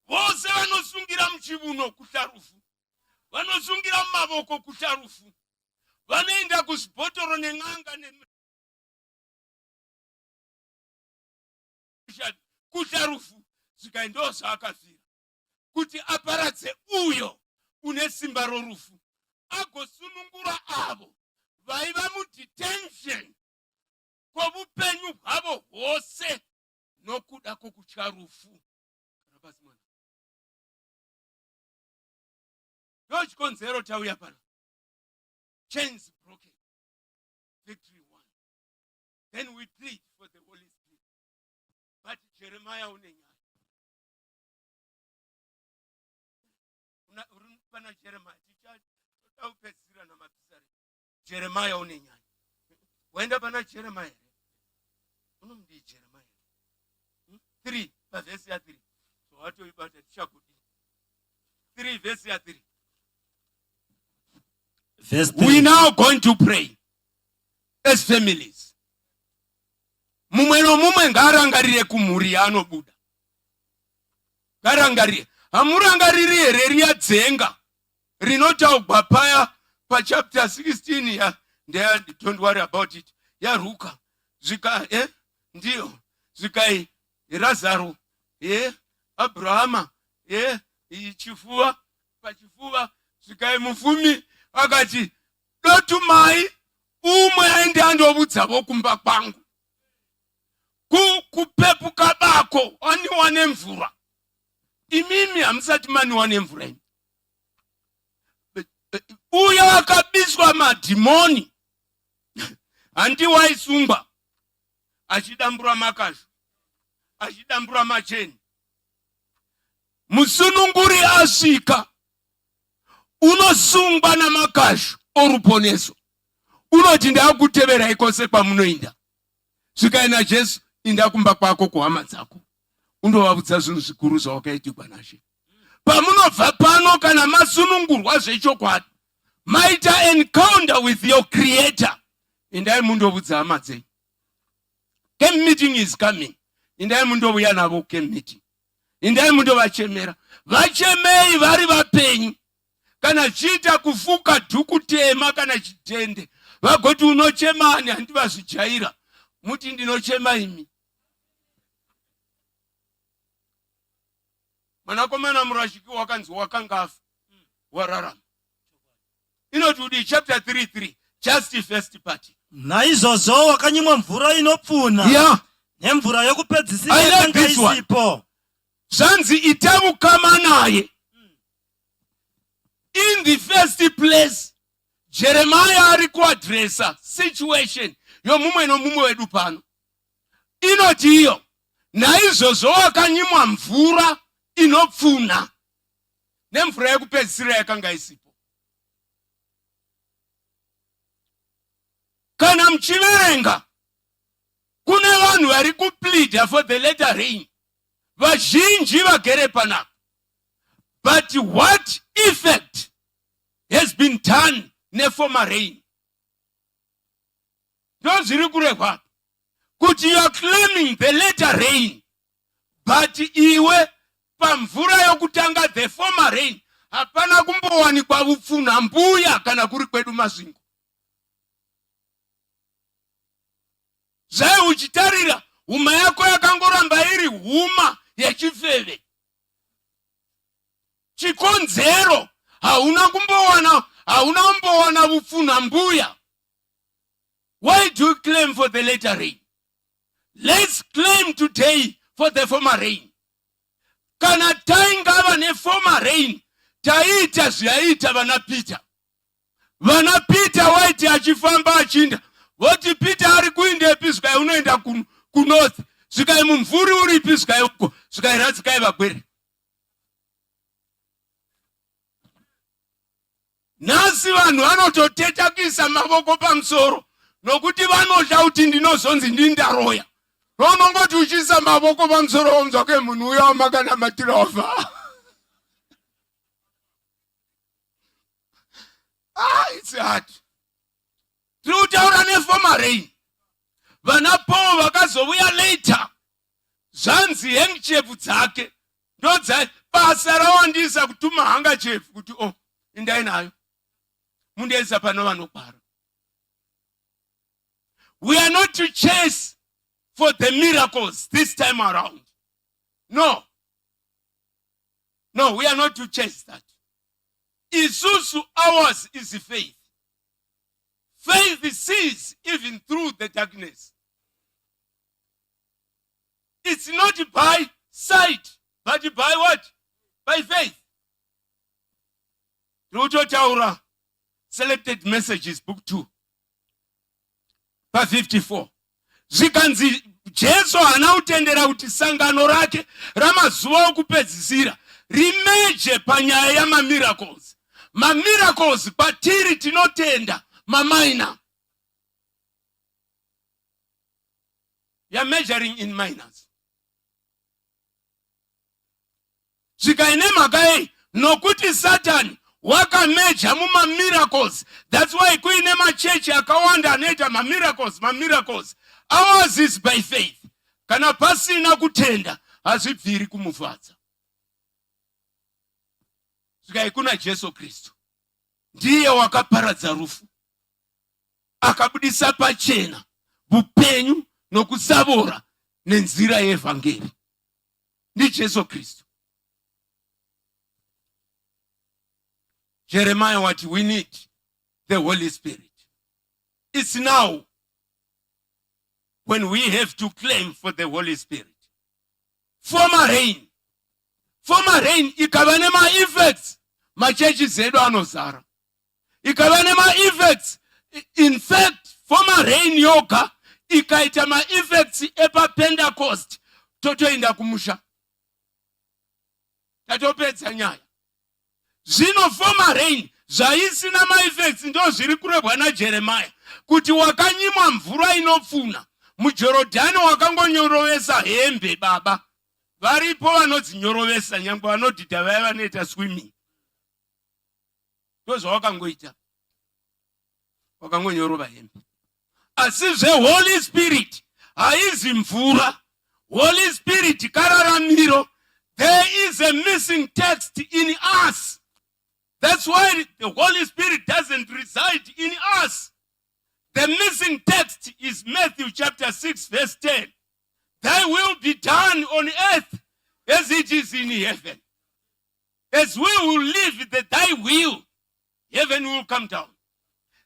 Vose vanosungira muchivuno kutya rufu, vanosungira mumavoko kutya rufu, vanoenda kuzvibhotoro nen'anga kutya rufu. Zvikaendo zvaakafira kuti aparadze uyo une simba rorufu, agosunungura avo vaiva mudetention kwovupenyu hwavo hwose nokuda kwokutya rufu. Ndo chikonzero chauya pana. Chains broken, victory won. Then we plead for the Holy Spirit. But Jeremiah unenyaya. Pana Jeremiah tichaupedzisira namapisari. Jeremiah unenyaya. Waenda pana Jeremiah. Unomdi Jeremiah 3 verse 3. So watoibata tichakudi 3 verse 3. We now going to pray as families. Mumwe nomumwe ngarangarire kumhuri yaanobuda. Ngarangarire. Hamurangariri here riya dzenga rinotaugwa paya pachapter 16 ya don't worry about it. Ya Ruka. Zvika ndiyo. Zvikai Lazaro. Abrahama. Chifuva. Pachifuva. Zvikai mufumi. Akati dotu mai umwe aende andovudza vokumba kwangu. Kupepuka bako aniwane mvura. Imimi hamusati maniwane mvura imi. Uyo akabiswa madhimoni handi waisungwa achidambura makazhu, achidambura macheni. Musununguri asvika unosungwa namakazhu oruponeso. Unoti ndakuteverai kwose kwamunoinda. Svikaina Jesu inda kumba kwako kuhama dzako. Undovavudza zvinhu zvikuru zvawakaitirwa naShe. Pamunobva pano kana masunungurwa zvechokwadi, maita encounter with your creator, indai mundovudza hama dzenyu. Camp meeting is coming. Indai mundouya navo camp meeting. Indai mundovachemera. Vachemei vari vapenyu. Kana chiita kufuka dhuku tema kana chitende, vagoti unochemani handivazvijaira. Muti ndinochema imi. Mwanakomana murashiki wakanzi wakangafa wararama. Inotudi chapter 3:3 just the first part. Naizvozvo wakanyimwa mvura inopfuna nemvura yokupedzisira yakanga isipo. Zvanzi itamukama naye. In the first place, Jeremiah ari kuadresa situation yomumwe nomumwe wedu pano. Inoti iyo, naizvozvo wakanyimwa mvura inopfuna nemvura yekupedzisira yakanga isipo. Kana mchiverenga, kune vanhu vari kupleada for the latter rain. Vazhinji vagere panapa. But what effect has been done neformer rain? Ndozviri kurehwa kuti you are claiming the latter rain, but iwe pamvura yokutanga the former rain hapana kumbowanikwa upfuna mbuya kana kuri kwedu mazvingo. Zvai uchitarira huma yako yakangoramba iri huma yechifeve. Chikonzero hauna kumbowana upfuna mbuya. Why do you claim for the latter rain? Let's claim today for the former rain. Kana taingava ne former rain, taita zvaita vana Peter. Vana Peter waiti achifamba achinda. Voti Peter ari kuinde piskai unoenda kunorth. Svikai mumvuri uri piskai uko. Svikai ratsikai vagwere. Nasi vanhu vanototetakisa mavoko pamusoro. Nokuti vanotya kuti ndinozonzi ndindaroya. Unongoti uchisa mavoko pamusoro wonzwa ke munhu uya wamakanamatira wafa. It's hard. Tirikutaura neformer rain. Vana Paul vakazouya later. Zvanzi handkerchief dzake ndodza basa rawandisa kutuma handkerchief kuti endai nayo mundiisa pano vanogwara. We are not to chase for the miracles this time around. No, we are not to chase that. Isusu ours is faith. Faith sees even through the darkness. It's not by sight, but by what? By faith. Rutotaura Selected Messages, Book 2. Pa 54. Zvikanzi Jesu anautendera kuti sangano rake ramazuva okupedzisira rimeje panyaya yamamiracles. Mamiracles kwatiri tinotenda mamaina. You are measuring in minors. Zvikaine makai nokuti Satan wakameja muma miracles. That's why kuine machechi akawanda anoita miracles. Ours is by faith. Kana pasina kutenda hazvibviri kumufadza. Zvikai kuna Jesu Kristu. Ndiye wakaparadza rufu. Akabudisa pachena bupenyu nokusavora nenzira yeevhangeri. Ndi Jesu Kristu. Jeremiah, what we need, the Holy Spirit. It's now when we have to claim for the Holy Spirit. Former rain ikava nema effects machechi zedu anozara. Ikava nema effects. In fact, former rain yoga ikaita ma effects epa Pentecost totoenda kumusha. Tatopedza nyaya. Zvino former rain zvaisina ma effects ndo zviri kurebwa na Jeremiah kuti wakanyimwa mvura inopfuna muJorodhani wakangonyorovesa hembe baba. Varipo vanodzinyorovesa nyangwe vanodhidha vaya vanoita swimming. Ndozva wakangoita. Wakangonyorova hembe. Asi Holy Spirit haizi mvura. Holy Spirit kararamiro. There is a missing text in us. That's why the Holy Spirit doesn't reside in us. The missing text is Matthew chapter 6 verse 10. Thy will be done on earth as it is in heaven. As we will live thy will, heaven will come down.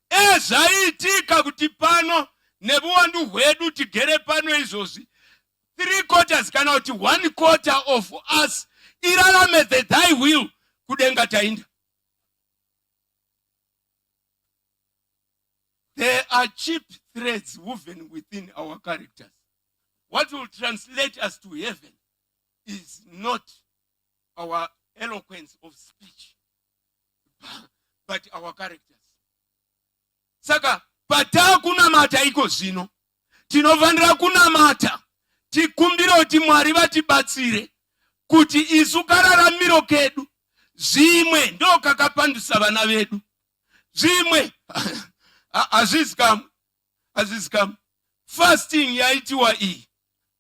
Ezaitika kuti pano nebuwandu hwedu tigere pano izvozvi 3/4 kana kuti 1/4 of us irarame thy will kudenga tainda. There are cheap threads woven within our characters. What will translate us to heaven is not our eloquence of speech, but our characters. Saka, pata kunamata iko zino. Tinovanira kunamata. Tikumbiro ti Mwari vatibatsire. Kuti isu kararamiro kedu. Zimwe ndo kakapandusa vana vedu. Zimwe azizikamu. Fasting yaitiwa iyi.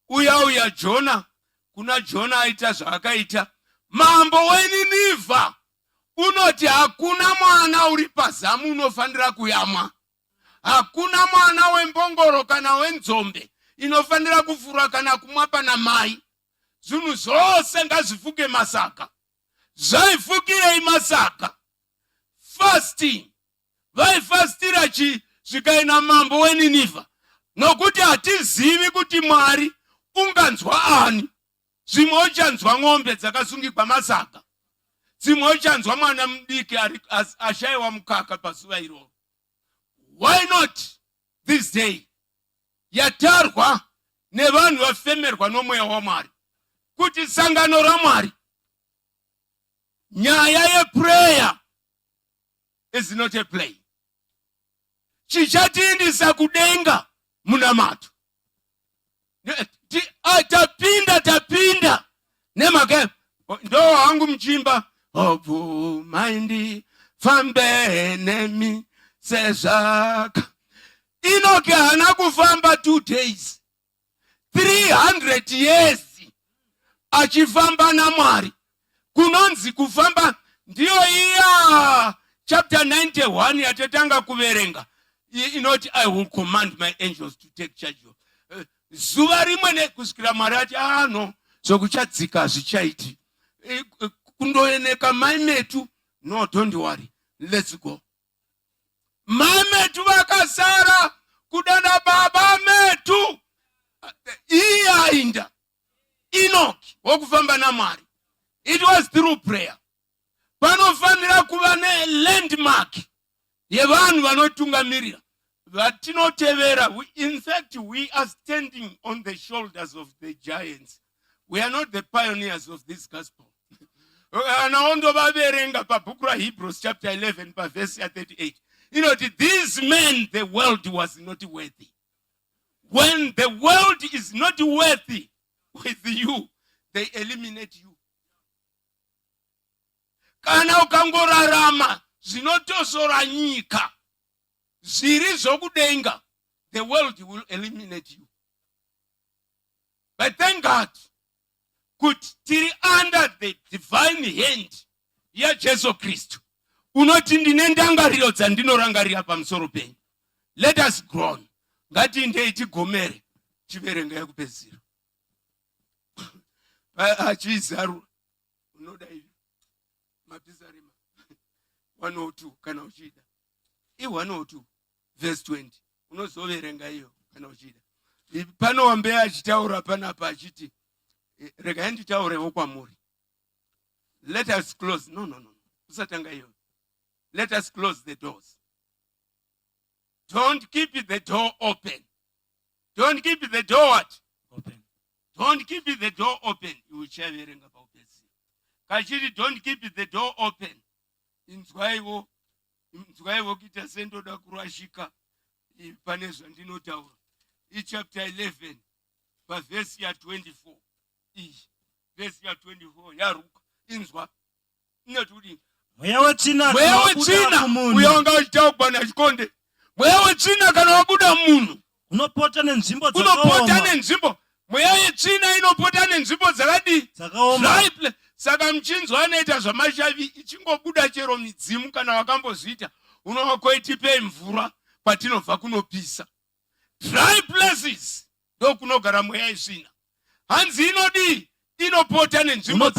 Uya Jona. Kuna Jona aita zvakaita. Mambo weNinevha unoti hakuna mwana uri pazamu unofanira kuyamwa. Hakuna mwana wembongoro kana wenzombe inofanira kufura kana kumwa pana mai. Zvinhu zvose ngazvifuke masaka. Zvaifukirei masaka? Fasting. Vaifastira zvikaina mambo weNinevha. Nokuti hatizivi kuti Mwari unganzwa ani. Zvimwe uchanzwa ng'ombe dzakasungikwa masaka. Zvimwe uchanzwa mwana mudiki ashaiwa mukaka pazuva iroro. Why not this day? Yatarwa nevanhu vafemerwa nomweya waMwari. Kuti sangano raMwari. Nyaya yeprayer is not a play. Chichatiindisa kudenga munamato. Tapinda. Nemake. Ndo wangu mchimba. Obu maindi fambe nemi sezaka. Inoke hana kufamba 2 days. 300 years. Achifamba na Mwari. Kunonzi kufamba. Ndiyo iya. Chapter 91 yatetanga kuverenga. Inoti I will command my angels to take charge of. Zuva rimwe kusikira Mwari ati no. So kuchadzika zvichaiti. Kundoeneka mai metu. No, don't worry. Let's go. Mai metu vakasara kudana baba metu. Iya inda. Enoch wokufamba na Mwari. It was through prayer. Panofanira kuva ne landmark yevanhu vanotungamirira vatinotevera. In fact, we are standing on the shoulders of the giants. We are not the pioneers of this gospel. Anaondo vaverenga pabhuku raHebrews chapter 11 verse 38. You know, these men, the world was not worthy. When the world is not worthy with you, they eliminate you. Kana ukangorarama zvinotosora nyika zviri zvokudenga, the world will eliminate you. But thank God, kuti tiri under the divine hand yaJesu Kristu unoti ndine ndangariro dzandinorangarira pamusoro penyu. Let us groan. Ngatiendei tigomere chiverenga yekupedzisira. Achizaru unoda izvi mapizarima 102 kana uchida. 102 verse 20 unozoverenga iyo kana uchida. Pano wambe achitaura panapa achiti rega nditaurewo kwamuri. Let us close. No. Usatanga iyo. Let us close the doors. Don't keep the door open. Don't keep the door what? Open. Don't keep the door open. You will share verenga pa upesi. Kachiri don't keep the door open. Inzwaiwo kita sendo da kurashika. Ipanezwa ndinotaura. Chapter 11 verse ya 24. Verse ya 24 yaruka. Inzwa. Inotudi. Mweya wechina uyonga uchitawo bwana chikonde. Mweya wechina kana wabuda munhu unopota nenzvimbo mweya wechina inopota nenzvimbo dzakaoma. Saka mchinzwa anoita zvamashavi ichingobuda chero midzimu kana wakambozviita unokoitipei mvura kwatinobva kunopisa. Dry places ndo kunogara mweya isvina. Hanzi inodi inopota nenzvimbo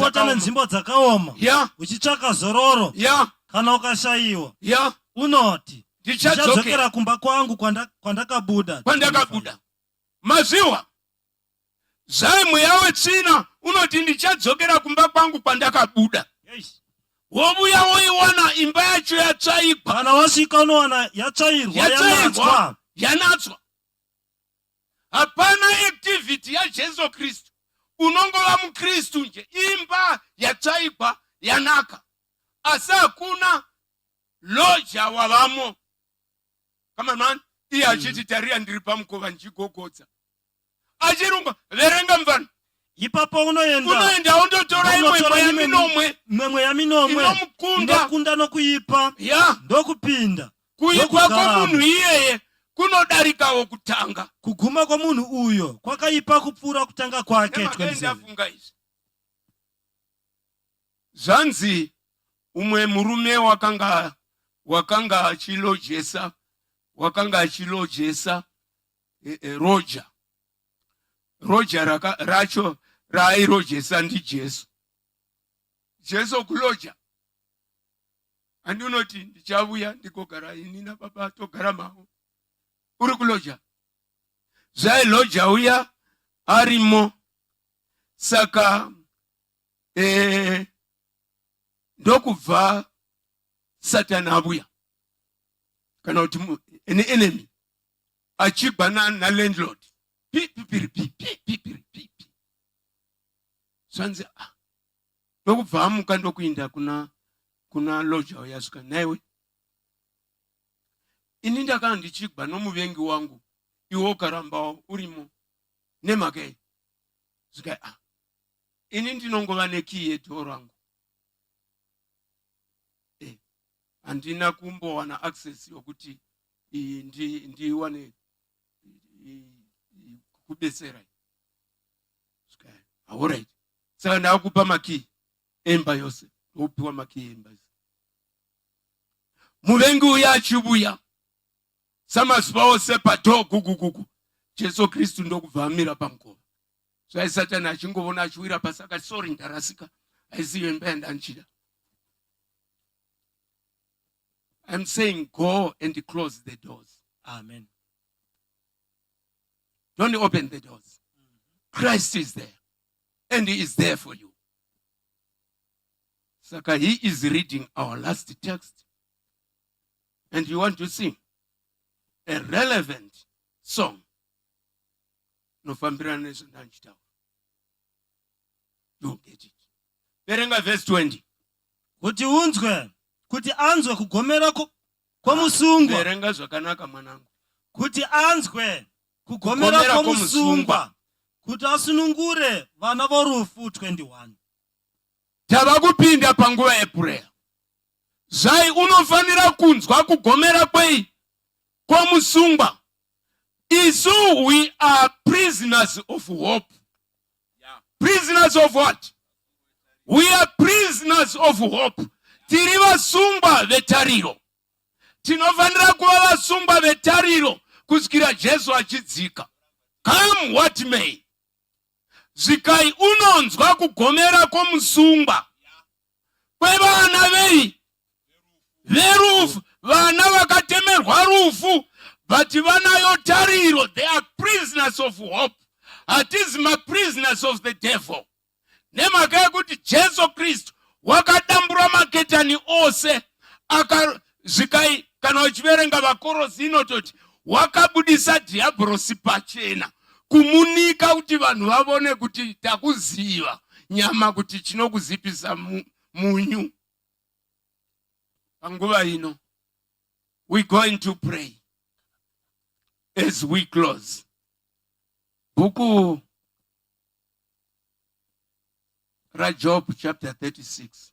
dzakaoma. Yeah. Uchitsvaka zororo. Yeah. Kana ukashayiwa. Yeah. Unoti ndichadzokera kumba kwangu kwandakabuda. Maziwa. Zai mweya wechina unoti ndichadzokera kumba kwangu kwandakabuda. Yes. wobuya woiwana imba yacho yatsvaigwa, kana wasvika unowana yatsvairwa yatsvairwa, yanatswa. yanatswa. Hapana activity yaJesu Kristu. Unongova mukristu nje, imba yatsvaigwa yanaka, asi hakuna loja wavamo. Kama mani iye achiti tarira ndiri pamukova ndichigogodza, achirumba verenga mvano. Ipapo unoenda undotora imwe yaminomwe, imwe yaminomwe inokunda nokuipa, ndokupinda kuipa kwomunhu iyeye kunodarikawo kutanga. Kuguma kwomunhu uyo kwakaipa kupfuura kutanga kwake. Ndafunga izvi. Zvanzi umwe murume wakanga achilojesa roja racho raairojesa ndiJesu. Jesu kuloja, handi unoti ndichavuya ndikogara ini nababa togara mavo, uri kuloja. Zvailoja uya arimo, saka ndokubva Satani abuya, kana kuti an enemy achigwa na landlord, zvanzi ndokubva amuka ndokuinda kuna loja uyasvika, naiwe ini ndakanga ndichigwa nomuvengi wangu, iwo ukarambawo urimo nemhaka iyi. Zvika ini ndinongova nekii yedhoo rangu, handina kumbowana access yokuti ndiwane kubetsera. Alright, saka ndakupa makii emba yose, upiwa makii emba yose. Muvengi uya achibuya samazuva ose padhoo gugugugu, Jesu Kristu ndokubva amira pamukova. Zvai Satani achingovona achiwira pasi akati, sorry ndarasika, haisiyo imba yandanchida. I'm saying go and close the doors. Amen. Don't open the doors. Christ is there. And he is there for you. Saka, he is reading our last text. And you want to sing a relevant song. You get it. Verenga verse 20. Kuti unzwe, kuti anzwe kugomera kwomusungwa. Verenga zvakanaka mwanangu. Kuti anzwe kugomera kwomusungwa, kuti asunungure vana vorufu. 21. Tava kupinda panguva yeprayer. Zvai unofanira kunzwa kugomera kwomusungwa. Isu we are prisoners of hope. Prisoners of what? We are prisoners of hope. Tiri vasungwa vetariro. Tinofanira kuva vasungwa vetariro kusvikira Jesu achidzika. Come what may. Zvikai unonzwa kugomera kwomusungwa kwevana verufu, vana vakatemerwa rufu, but vanayo tariro. They are prisoners of hope. Hatizi prisoners of the devil. Nemhaka yekuti Jesu Kristu wakadambura maketani ose, zvikai kana uchiverenga vaKorosi inototi wakabudisa dhiabhorosi pachena kumunika kuti vanhu vavone kuti takuziva nyama kuti chinokuzipisa munyu. Panguva ino we going to pray as we close. Bhuku Job chapter 36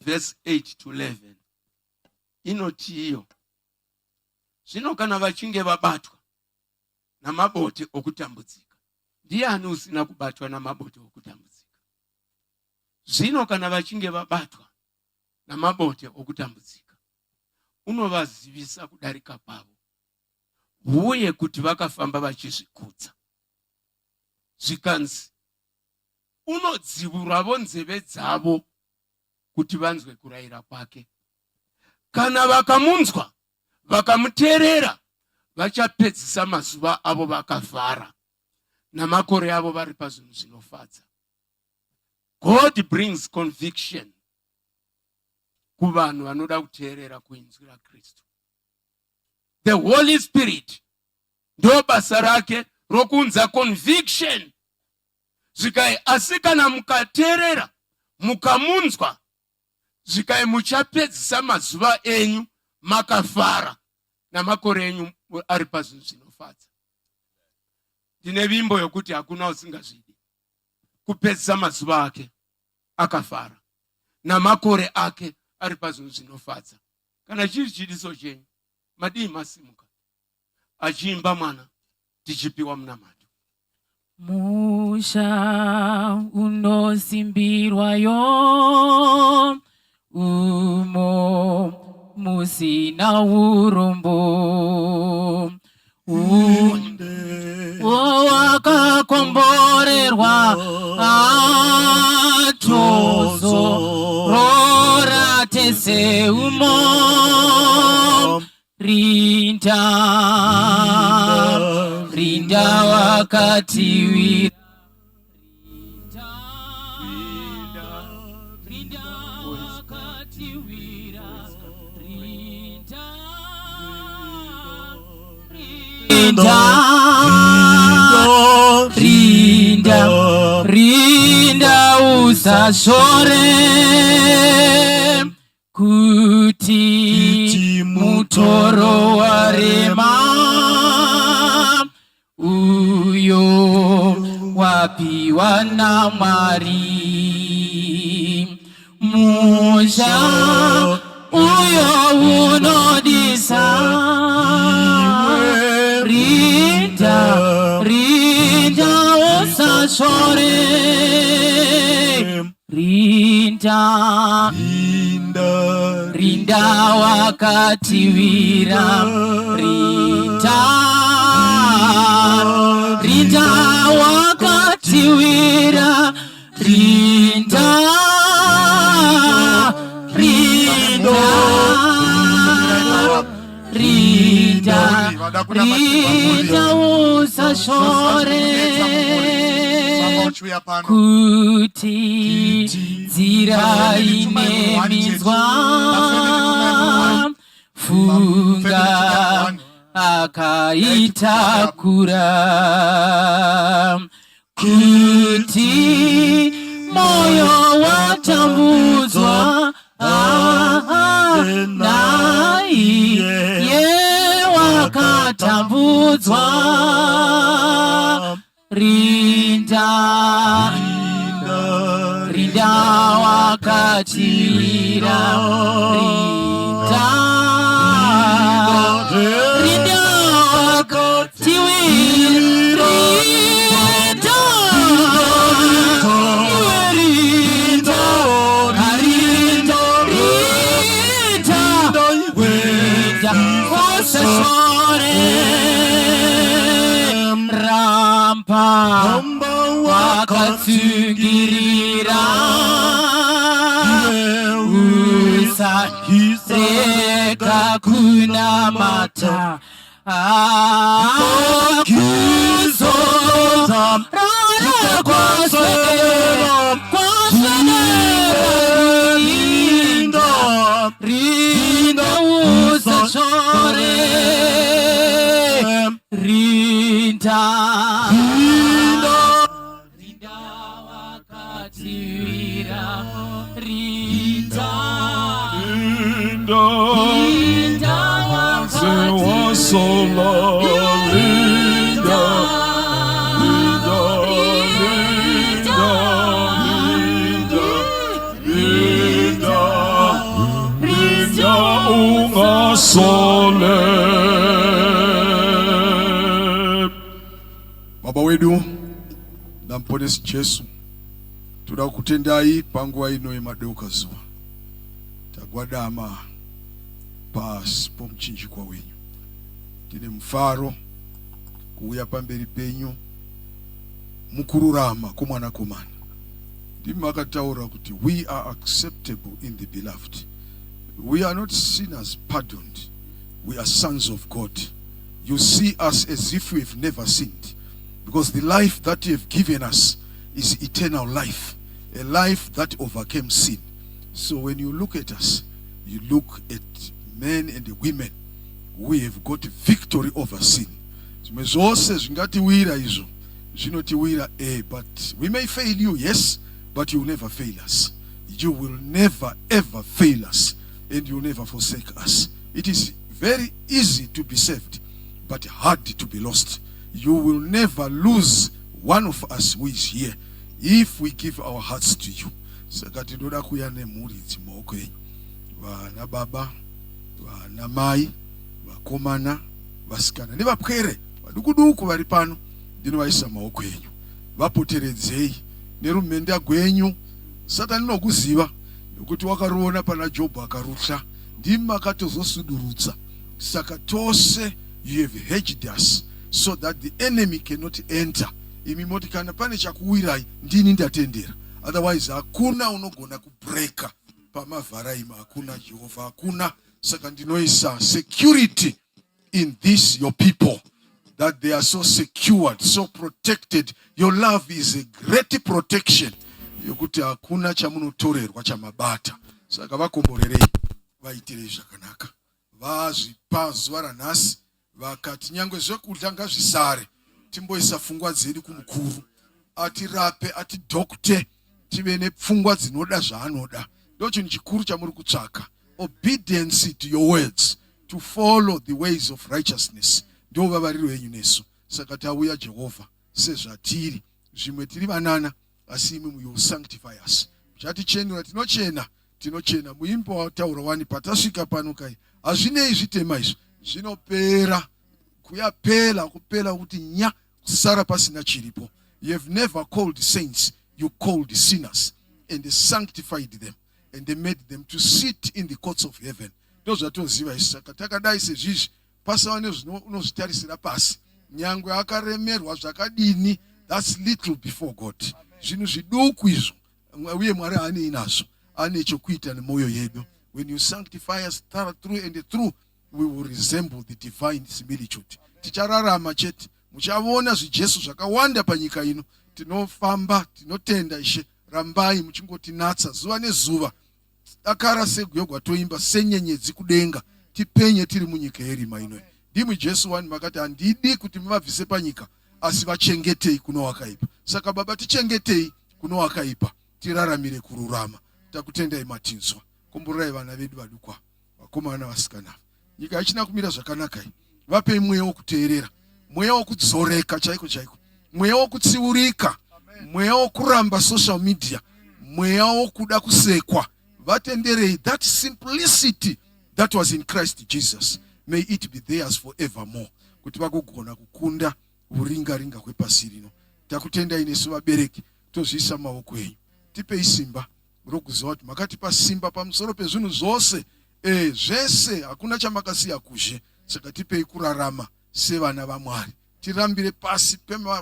verse 8 to 11 inoti iyo, zvino kana vachinge vabatwa namabote okutambudzika. Ndiani usina kubatwa namabote okutambudzika? Zvino kana vachinge vabatwa namabote okutambudzika, unovazivisa kudarika kwavo, uye kuti vakafamba vachizvikudza. Zvikanzi unodzivuravo nzeve dzavo kuti vanzwe kurayira kwake. Kana vakamunzwa vakamuteerera, vachapedzisa mazuva avo vakavhara namakore avo vari pazvinhu zvinofadza. God brings conviction ku vanhu vanoda kuteerera kuinzwi raKristu. The Holy Spirit ndo basa rake rokunza conviction. Zvikai asi kana mukateerera mukamunzwa, zvikai muchapedzisa mazuva enyu makafara namakore enyu ari pazvinhu zvinofadza. Ndine vimbo yokuti hakuna usingazvidi kupedzisa mazuva ake akafara namakore ake ari pazvinhu zvinofadza. Kana chiri chidiso chenyu, madii masimuka achiimba mwana tichipiwa munamato. Musha unosimbirwayo umo musina urombo wakakomborerwa atozo rora tese umo rinda wakatiwira rinda usashore kuti mutoro warema uyo wapiwa na Mwari. Musha uyo unodisa rinda usashore rinda wakatiwira rinda wakatiwira rinda usashore kuti nzira inemizwa funga akaitakura kuti moyo watambudzwa naiye wakatambudzwa rinda wakatiwira rinda wakatiwira rampa wakatsungirira usareka kunamata akuzoza rana kwaswedera rinda usashore rinda wakatiwira rinda Baba wedu na mponesi Jesu, tunakutendai panguwa ino yemadeuka zuwa tagwadama pasi pomchinjikwa wenyu. Tine mfaro kuuya pamberi penyu mukururama kumwana kumana. Ndimi akataura kuti we are acceptable in the beloved. We are not sinners pardoned. We are sons of God. You see us as if we have never sinned, because the life that you have given us is eternal life, a life that overcame sin. So when you look at us, you look at men and women who have got victory over sin. Zvimwe zvose zvingatiwira izvo zvinotiwira, but we may fail you, yes, but you will never fail us. You will never ever fail us, and you will never forsake us. It is very easy to be saved, but hard to be lost. You will never lose one of us who is here if we give our hearts to you. Saka tinoda kuya nemhuri dzimaoko enyu, vana baba, vana mai, vakomana, vasikana nevapwere vadukuduku vari pano, ndinovaisa maoko enyu. Vapoteredzei nerumenda gwenyu. Satani nokuziva nokuti wakaruona pana Jobho akarutsa, ndimi makatozosudurutsa. Saka tose you have hedged us so that the enemy cannot enter. Imi moti kana pane chakuwirai ndini ndatendera, otherwise hakuna unogona kubreka pamavhara ima, hakuna Jehovah, hakuna. Saka ndinoisa security in this your people, that they are so secured, so protected. Your love is a great protection yokuti hakuna chamunotorerwa chamabata. Saka vakomborerei, vaitire zvakanaka. Vazvipa zuva ranhasi vakati nyangwe zvekudya ngazvisare, timboisa pfungwa dzedu kumukuru, atirape, atidhokute, tive nepfungwa dzinoda zvaanoda. Ndo chinhu chikuru chamuri kutsvaka, obedience to your words, to follow the ways of righteousness. Ndo vavariro yenyu nesu. Saka tauya Jehovah sezvatiri, zvimwe tiri vanana, asi imi you sanctify us. Muchatichenura, tinochena. Muimba wataura wani patasvika pano kai, hazvinei zvitema izvo, zvinopera, kuyapela, kupela kuti nya, kusara pasina chiripo. You have never called saints, you called sinners, and sanctified them, and they made them to sit in the courts of heaven. Ndozvatoziva isi. Saka takadai sezvizvi, pasawa nezvinozvitarisira pasi, nyangwe akaremerwa zvakadini, that's little before God. Zvinhu zviduku izvo, uye Mwari haanei nazvo, ane chokuita nemoyo yedu. When you sanctify us through and through, we will resemble the divine similitude. Tichararama chete, muchavona zvijesu zvakawanda panyika ino. Tinofamba, tinotenda Ishe, rambai muchingotinatsa zuva nezuva. Akara segwegwa toimba senyenyedzi kudenga, tipenye tiri munyika yerima ino. Ndimwi Jesu wani makati handidi kuti muvabvise panyika, asi vachengetei kuno wakaipa. Saka Baba, tichengetei kuno wakaipa, tiraramire kururama. Takutendai matinzwa. Komborai vana vedu vadukwa, vakomana vasikana. Nyika ichina kumira zvakanaka. Vapei mweya wokuteerera, mweya wokudzoreka chaiko chaiko, mweya wokutsiurika, mweya wokuramba social media, mweya wokuda kusekwa. Vatenderei that simplicity that was in Christ Jesus. May it be theirs forevermore. Kuti vagogona kukunda uringa kwepasi rino. Takutendai nesu vabereki, tozviisa maoko enyu. Tipei simba rokuziva kuti makatipa simba pamusoro pezvinhu zvose, zvese hakuna chamakasiya kuzhe. Saka tipei kurarama sevana vaMwari, tirambire pasi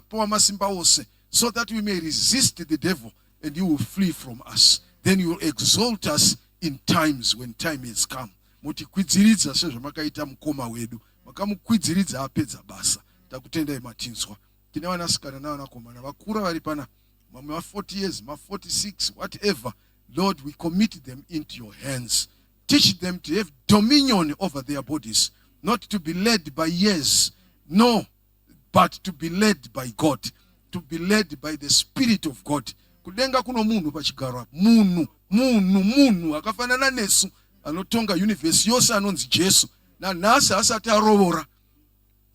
pawamasimba ose, so that we may resist the devil and he will flee from us. Then you will exalt us in times when time has come. Mutikwidziridza sezvamakaita mukoma wedu, makamukwidziridza apedza basa. Takutendai matinzwa. Tine vanasikana navanakomana vakura vari pana, mamwe 40 years, 46, whatever. Lord, we commit them into your hands. Teach them to have dominion over their bodies, not to be led by years, no, but to be led by God, to be led by the Spirit of God. Kudenga kuno munhu pachigara, munhu akafanana nesu, anotonga universe yose anonzi Jesu, na nhasi asati arovora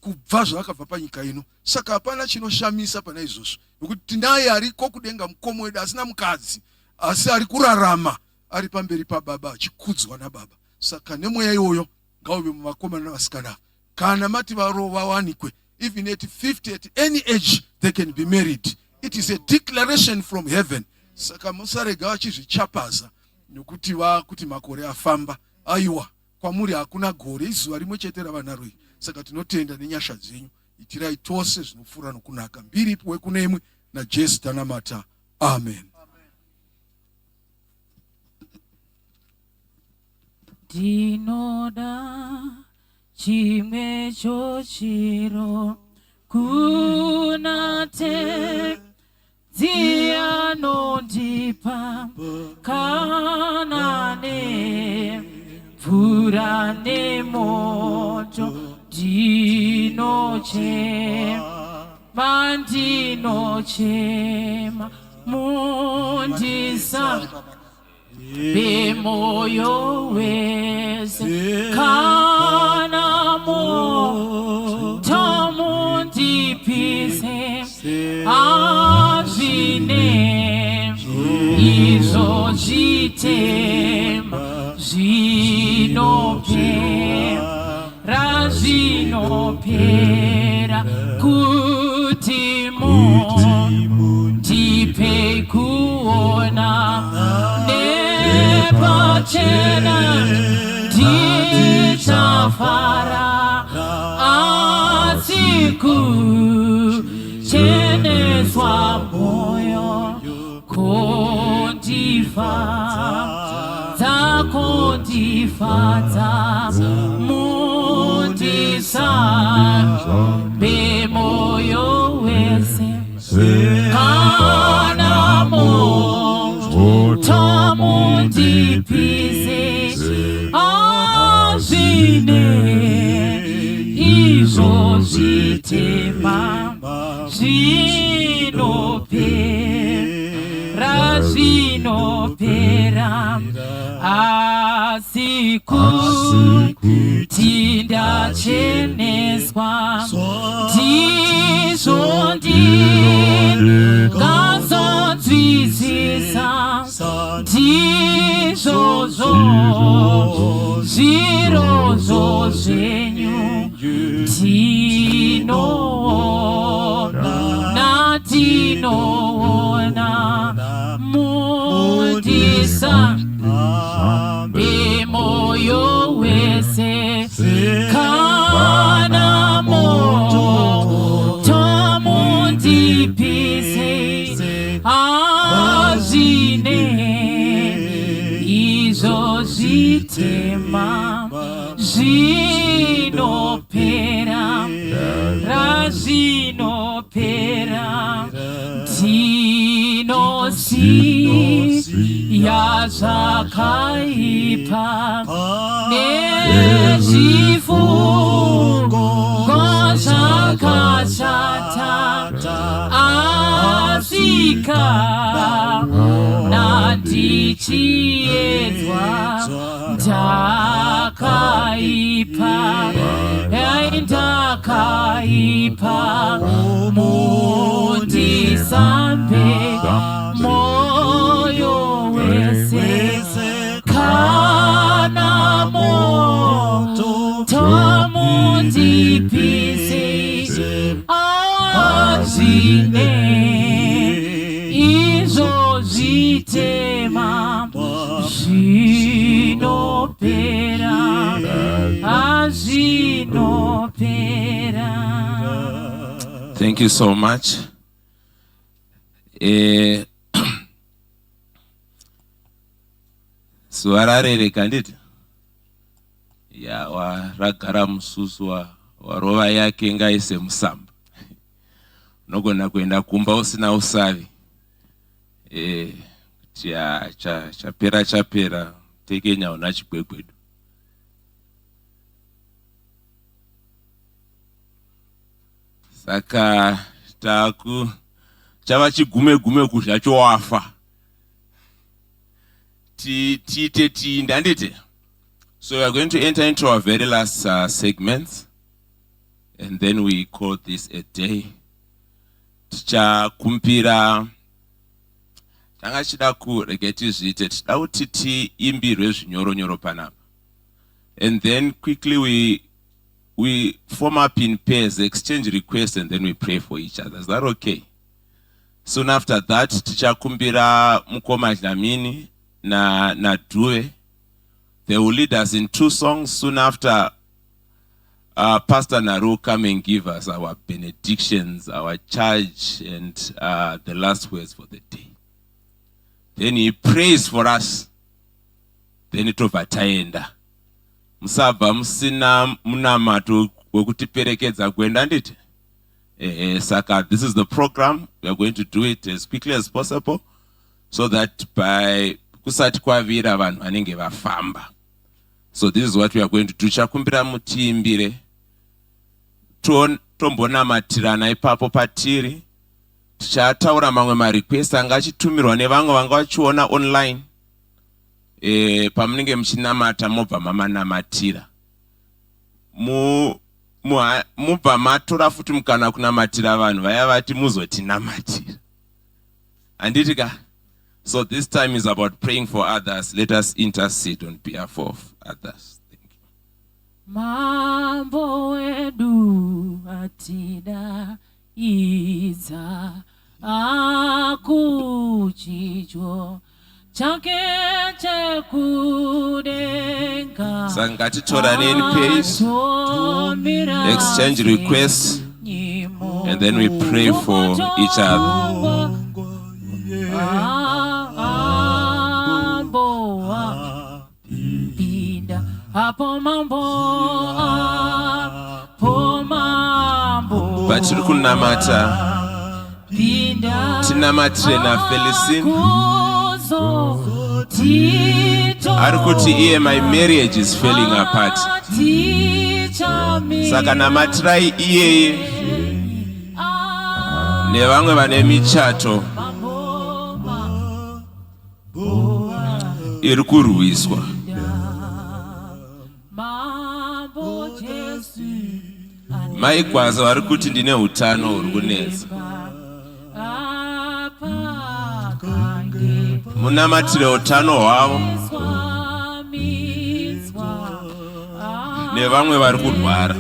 kubva zvakabva panyika ino. Saka hapana chinoshamisa pana izvozvo, nokuti tinaye ariko kudenga mukoma wedu asina mukadzi, asi ari kurarama ari pamberi paBaba achikudzwa naBaba. Saka nemweya iyoyo ngauve muvakomana navasikana. Kana mati vawanikwe, even at 50, at any age they can be married. It is a declaration from heaven. Saka musarega vachizvichapaza nokuti kuti makore afamba. Aiwa, kwamuri hakuna gore, izuva rimwe chete ravanaro. Saka tinotenda nenyasha dzenyu, itirai tose zvinopfuura nokunaka. Mbiri ipuwe kune imwe naJesu tanamata. Amen. Dinoda chimwe chochiro kunate dzianondipa kanane Ndinochema nemoto, ndinochema mundisa bemoyo wese kana moto mundipise azvine izvo zvitema zvinopera zvinopera kuti mundipe kuona nepachena ndichafara asi kucheneswa moyo kundifadza mundisa bemoyo wese kana moto mundipise azvine izvo zvitema zvinopera asi kuti ndacheneswa ndizvo ndingazonzwisisa ndizvozvo zvirozvo zvenyu ndinoona mundisa bemoyo wese kana moto mundipise azvine izvo zvitema zvinopera razvinopera ndinosiya zvakaipa nezvifungo zvakashata asika nandichiedzwa ndakaipa ndakaipa mundisambe moyo wese kana moto mundipise azvine izvo zvitema zvinopera azvinopera. Thank you so much. Suararereka nditi ya waragara mususu warova yake ngaise musamba unogona kuenda kumba usina usavi chapera tekenya una chikwekwedu. Saka chava chigume kuzvacho wafa So we are going to enter into our very last segment, and then we call this a day. Tichakumbira tanga chida kuregeti zvite tida kuti tiimbirwe zvinyoronyoro panapa, and then quickly we form up in pairs, exchange requests, and then we pray for each other. Is that okay? Soon after that, tichakumbira Mukoma Dlamini na Due. They will lead us in 2 songs. Soon after, Pastor Naru come and give us our benedictions, our charge, and the last words for the day. Then he prays for us. Then it overtaenda. Musabva musina munamato wekutiperekedza kuenda nditi. Saka, this is the program. We are going to do it as quickly as possible, so that by kusati kwavira vanhu vanenge vafamba. So this is what we are going to do. Chakumbira mutiimbire tombonamatirana ipapo patiri. Tichataura mamwe marequest anga achitumirwa nevamwe vanga vachiona online. Pamunenge muchinamata mobva mamanamatira. Mubva matora futi mukana kunamatira vanhu vaya vati muzotinamatira. Anditika. So this time is about praying for others. Let us intercede on behalf of others. Thank you. Mambo wedu atida iza akuchicho chake chekudenga. Sangati toraneni pace. Exchange requests. And then we pray for each other. Batiri kunamata tinamatire na Felicine arikuti iye my marriage is falling apart. Saka namatirai iyeye nevamwe vane michato iri kurwiswa. Maigwaza vari kuti ndine utano huri kunetsa. Munamatire utano hwavo nevamwe vari kurwara.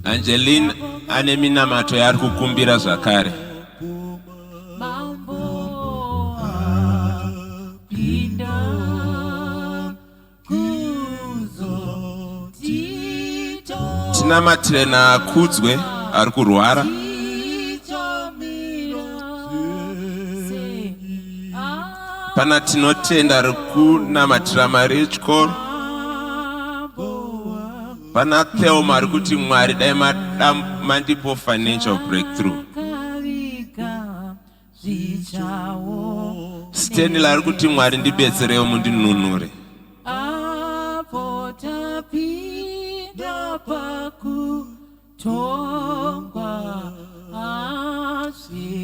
Angeline ane minamato yaari kukumbira zvakare. Tinamatire naKudzwe ari kurwara. Pana Tinotenda ari kunamatira marriage call. Pana Theoma ari kuti Mwari dai mandipo financial breakthrough. Stanley ari kuti Mwari ndibetserewo mundinunure.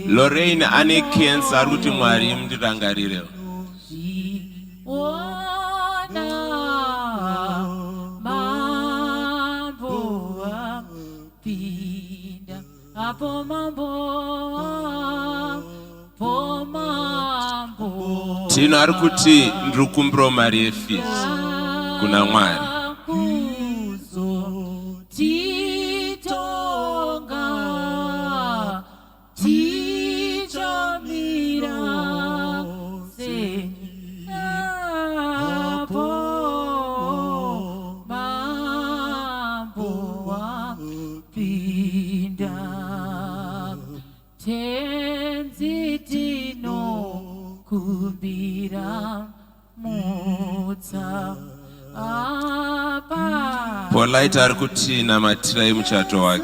Lorraine ane cancer ari kuti Mwari mundirangarirewo. Tino ari kuti ndiri kumbirawo mari yefees kuna Mwari. Polite ari kuti namatirai muchato wake.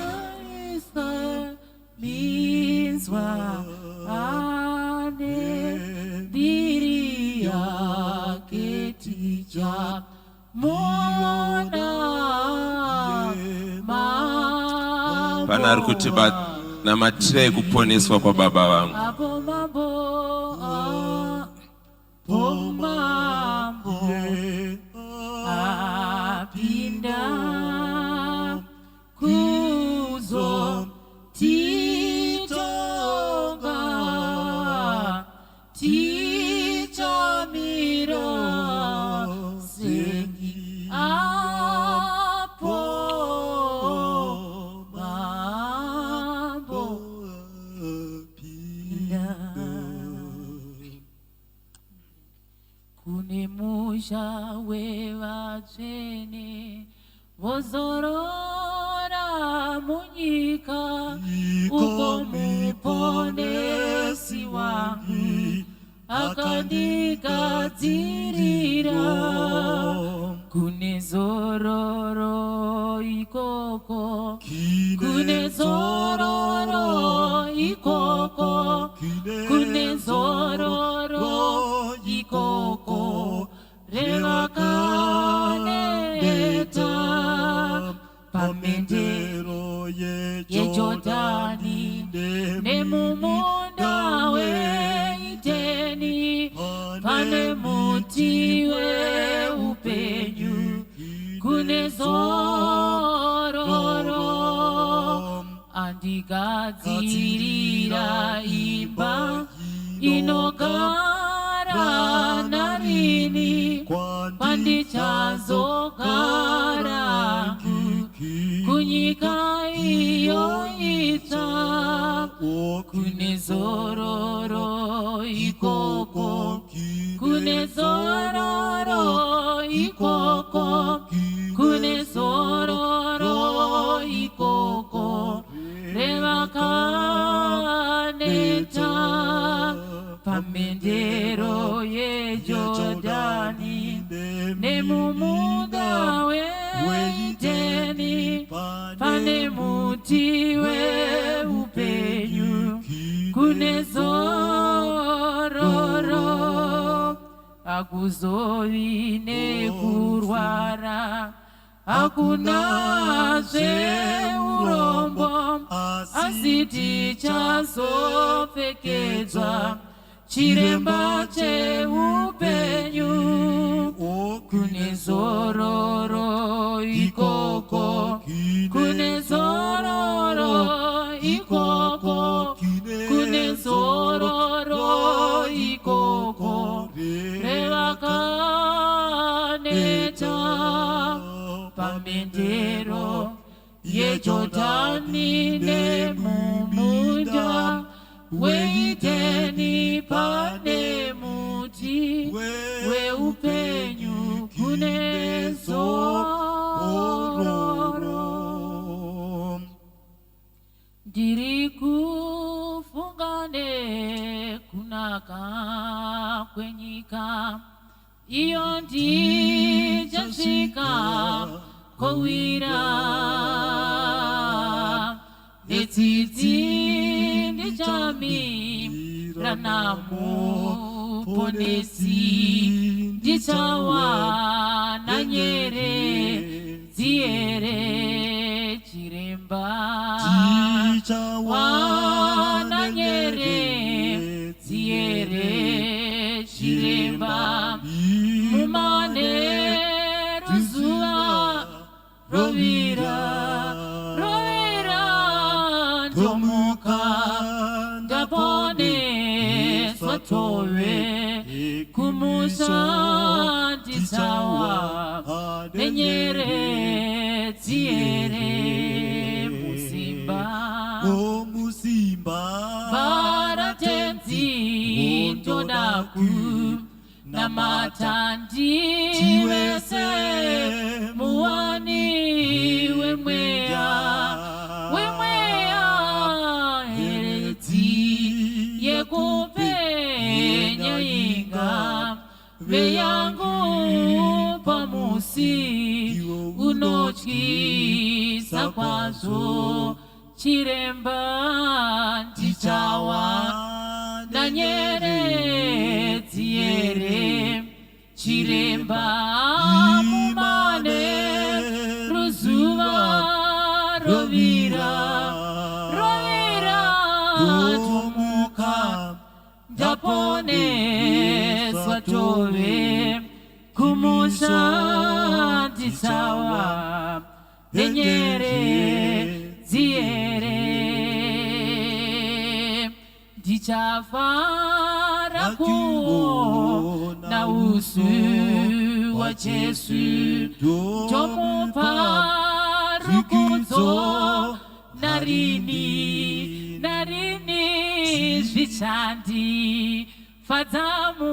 Pana ari kuti namatirai kuponeswa kwa baba vangu. Vozorora munyika uko muponesi wangu akandikadzirira kune zororo ikoko pane muti weupenyu kune zororo andigadzirira imba inogara narini pandichazogara kunyika iyo itsva kune zororo ikoko kune zororo ikoko kune zororo ikoko revakaneta pamendero yeJordani nemumunda weIdeni pane muti weupenyu kune zororo akuzovi nekurwara hakunazve urombo asi tichazopfekedzwa chiremba cheupenyu kune zororo ikoko kune zororo ikoko kune zororo ikoko revakaneta pamendero yeJordani nemumunda weIdeni pane muti weupenyu kune zororo ndiri kufunga nekunaka kwenyika iyo ndichasvika kowira netsitsi ndichamira namuponesi ndichawana nyere dziere chiremba wana nyere dziere chiremba mumane ruzuva rovira ndomuka ndaponeswa tove kumusha nditsawa nenyere dziere musimba baratenzi ndodaku namatandi wese muwani wemweya hereti yekupenya inga veyangu pamusi unotyisa kwazvo chiremba ndichawa nanyere dziere chiremba mumane ruzuva rovira tomuka ndaponeswa tove kumusha nditsawa nenyere dziere ndichafara kuona usu wa Jesu tomupa rukudzo narini zvichandi fadzamu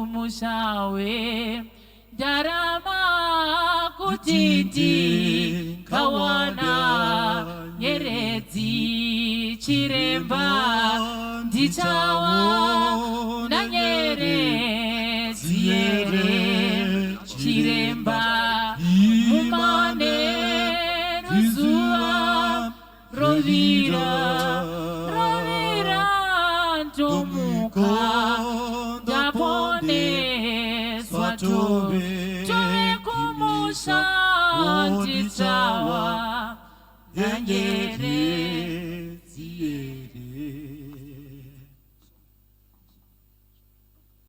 mushawe ndarama kuti ndikawana nyeredzi chiremba ndichawa nanyeredzi yere chiremba mumane ruzuva rovira ndomuka ndaponeswa tove kumusha nditsawa nanyere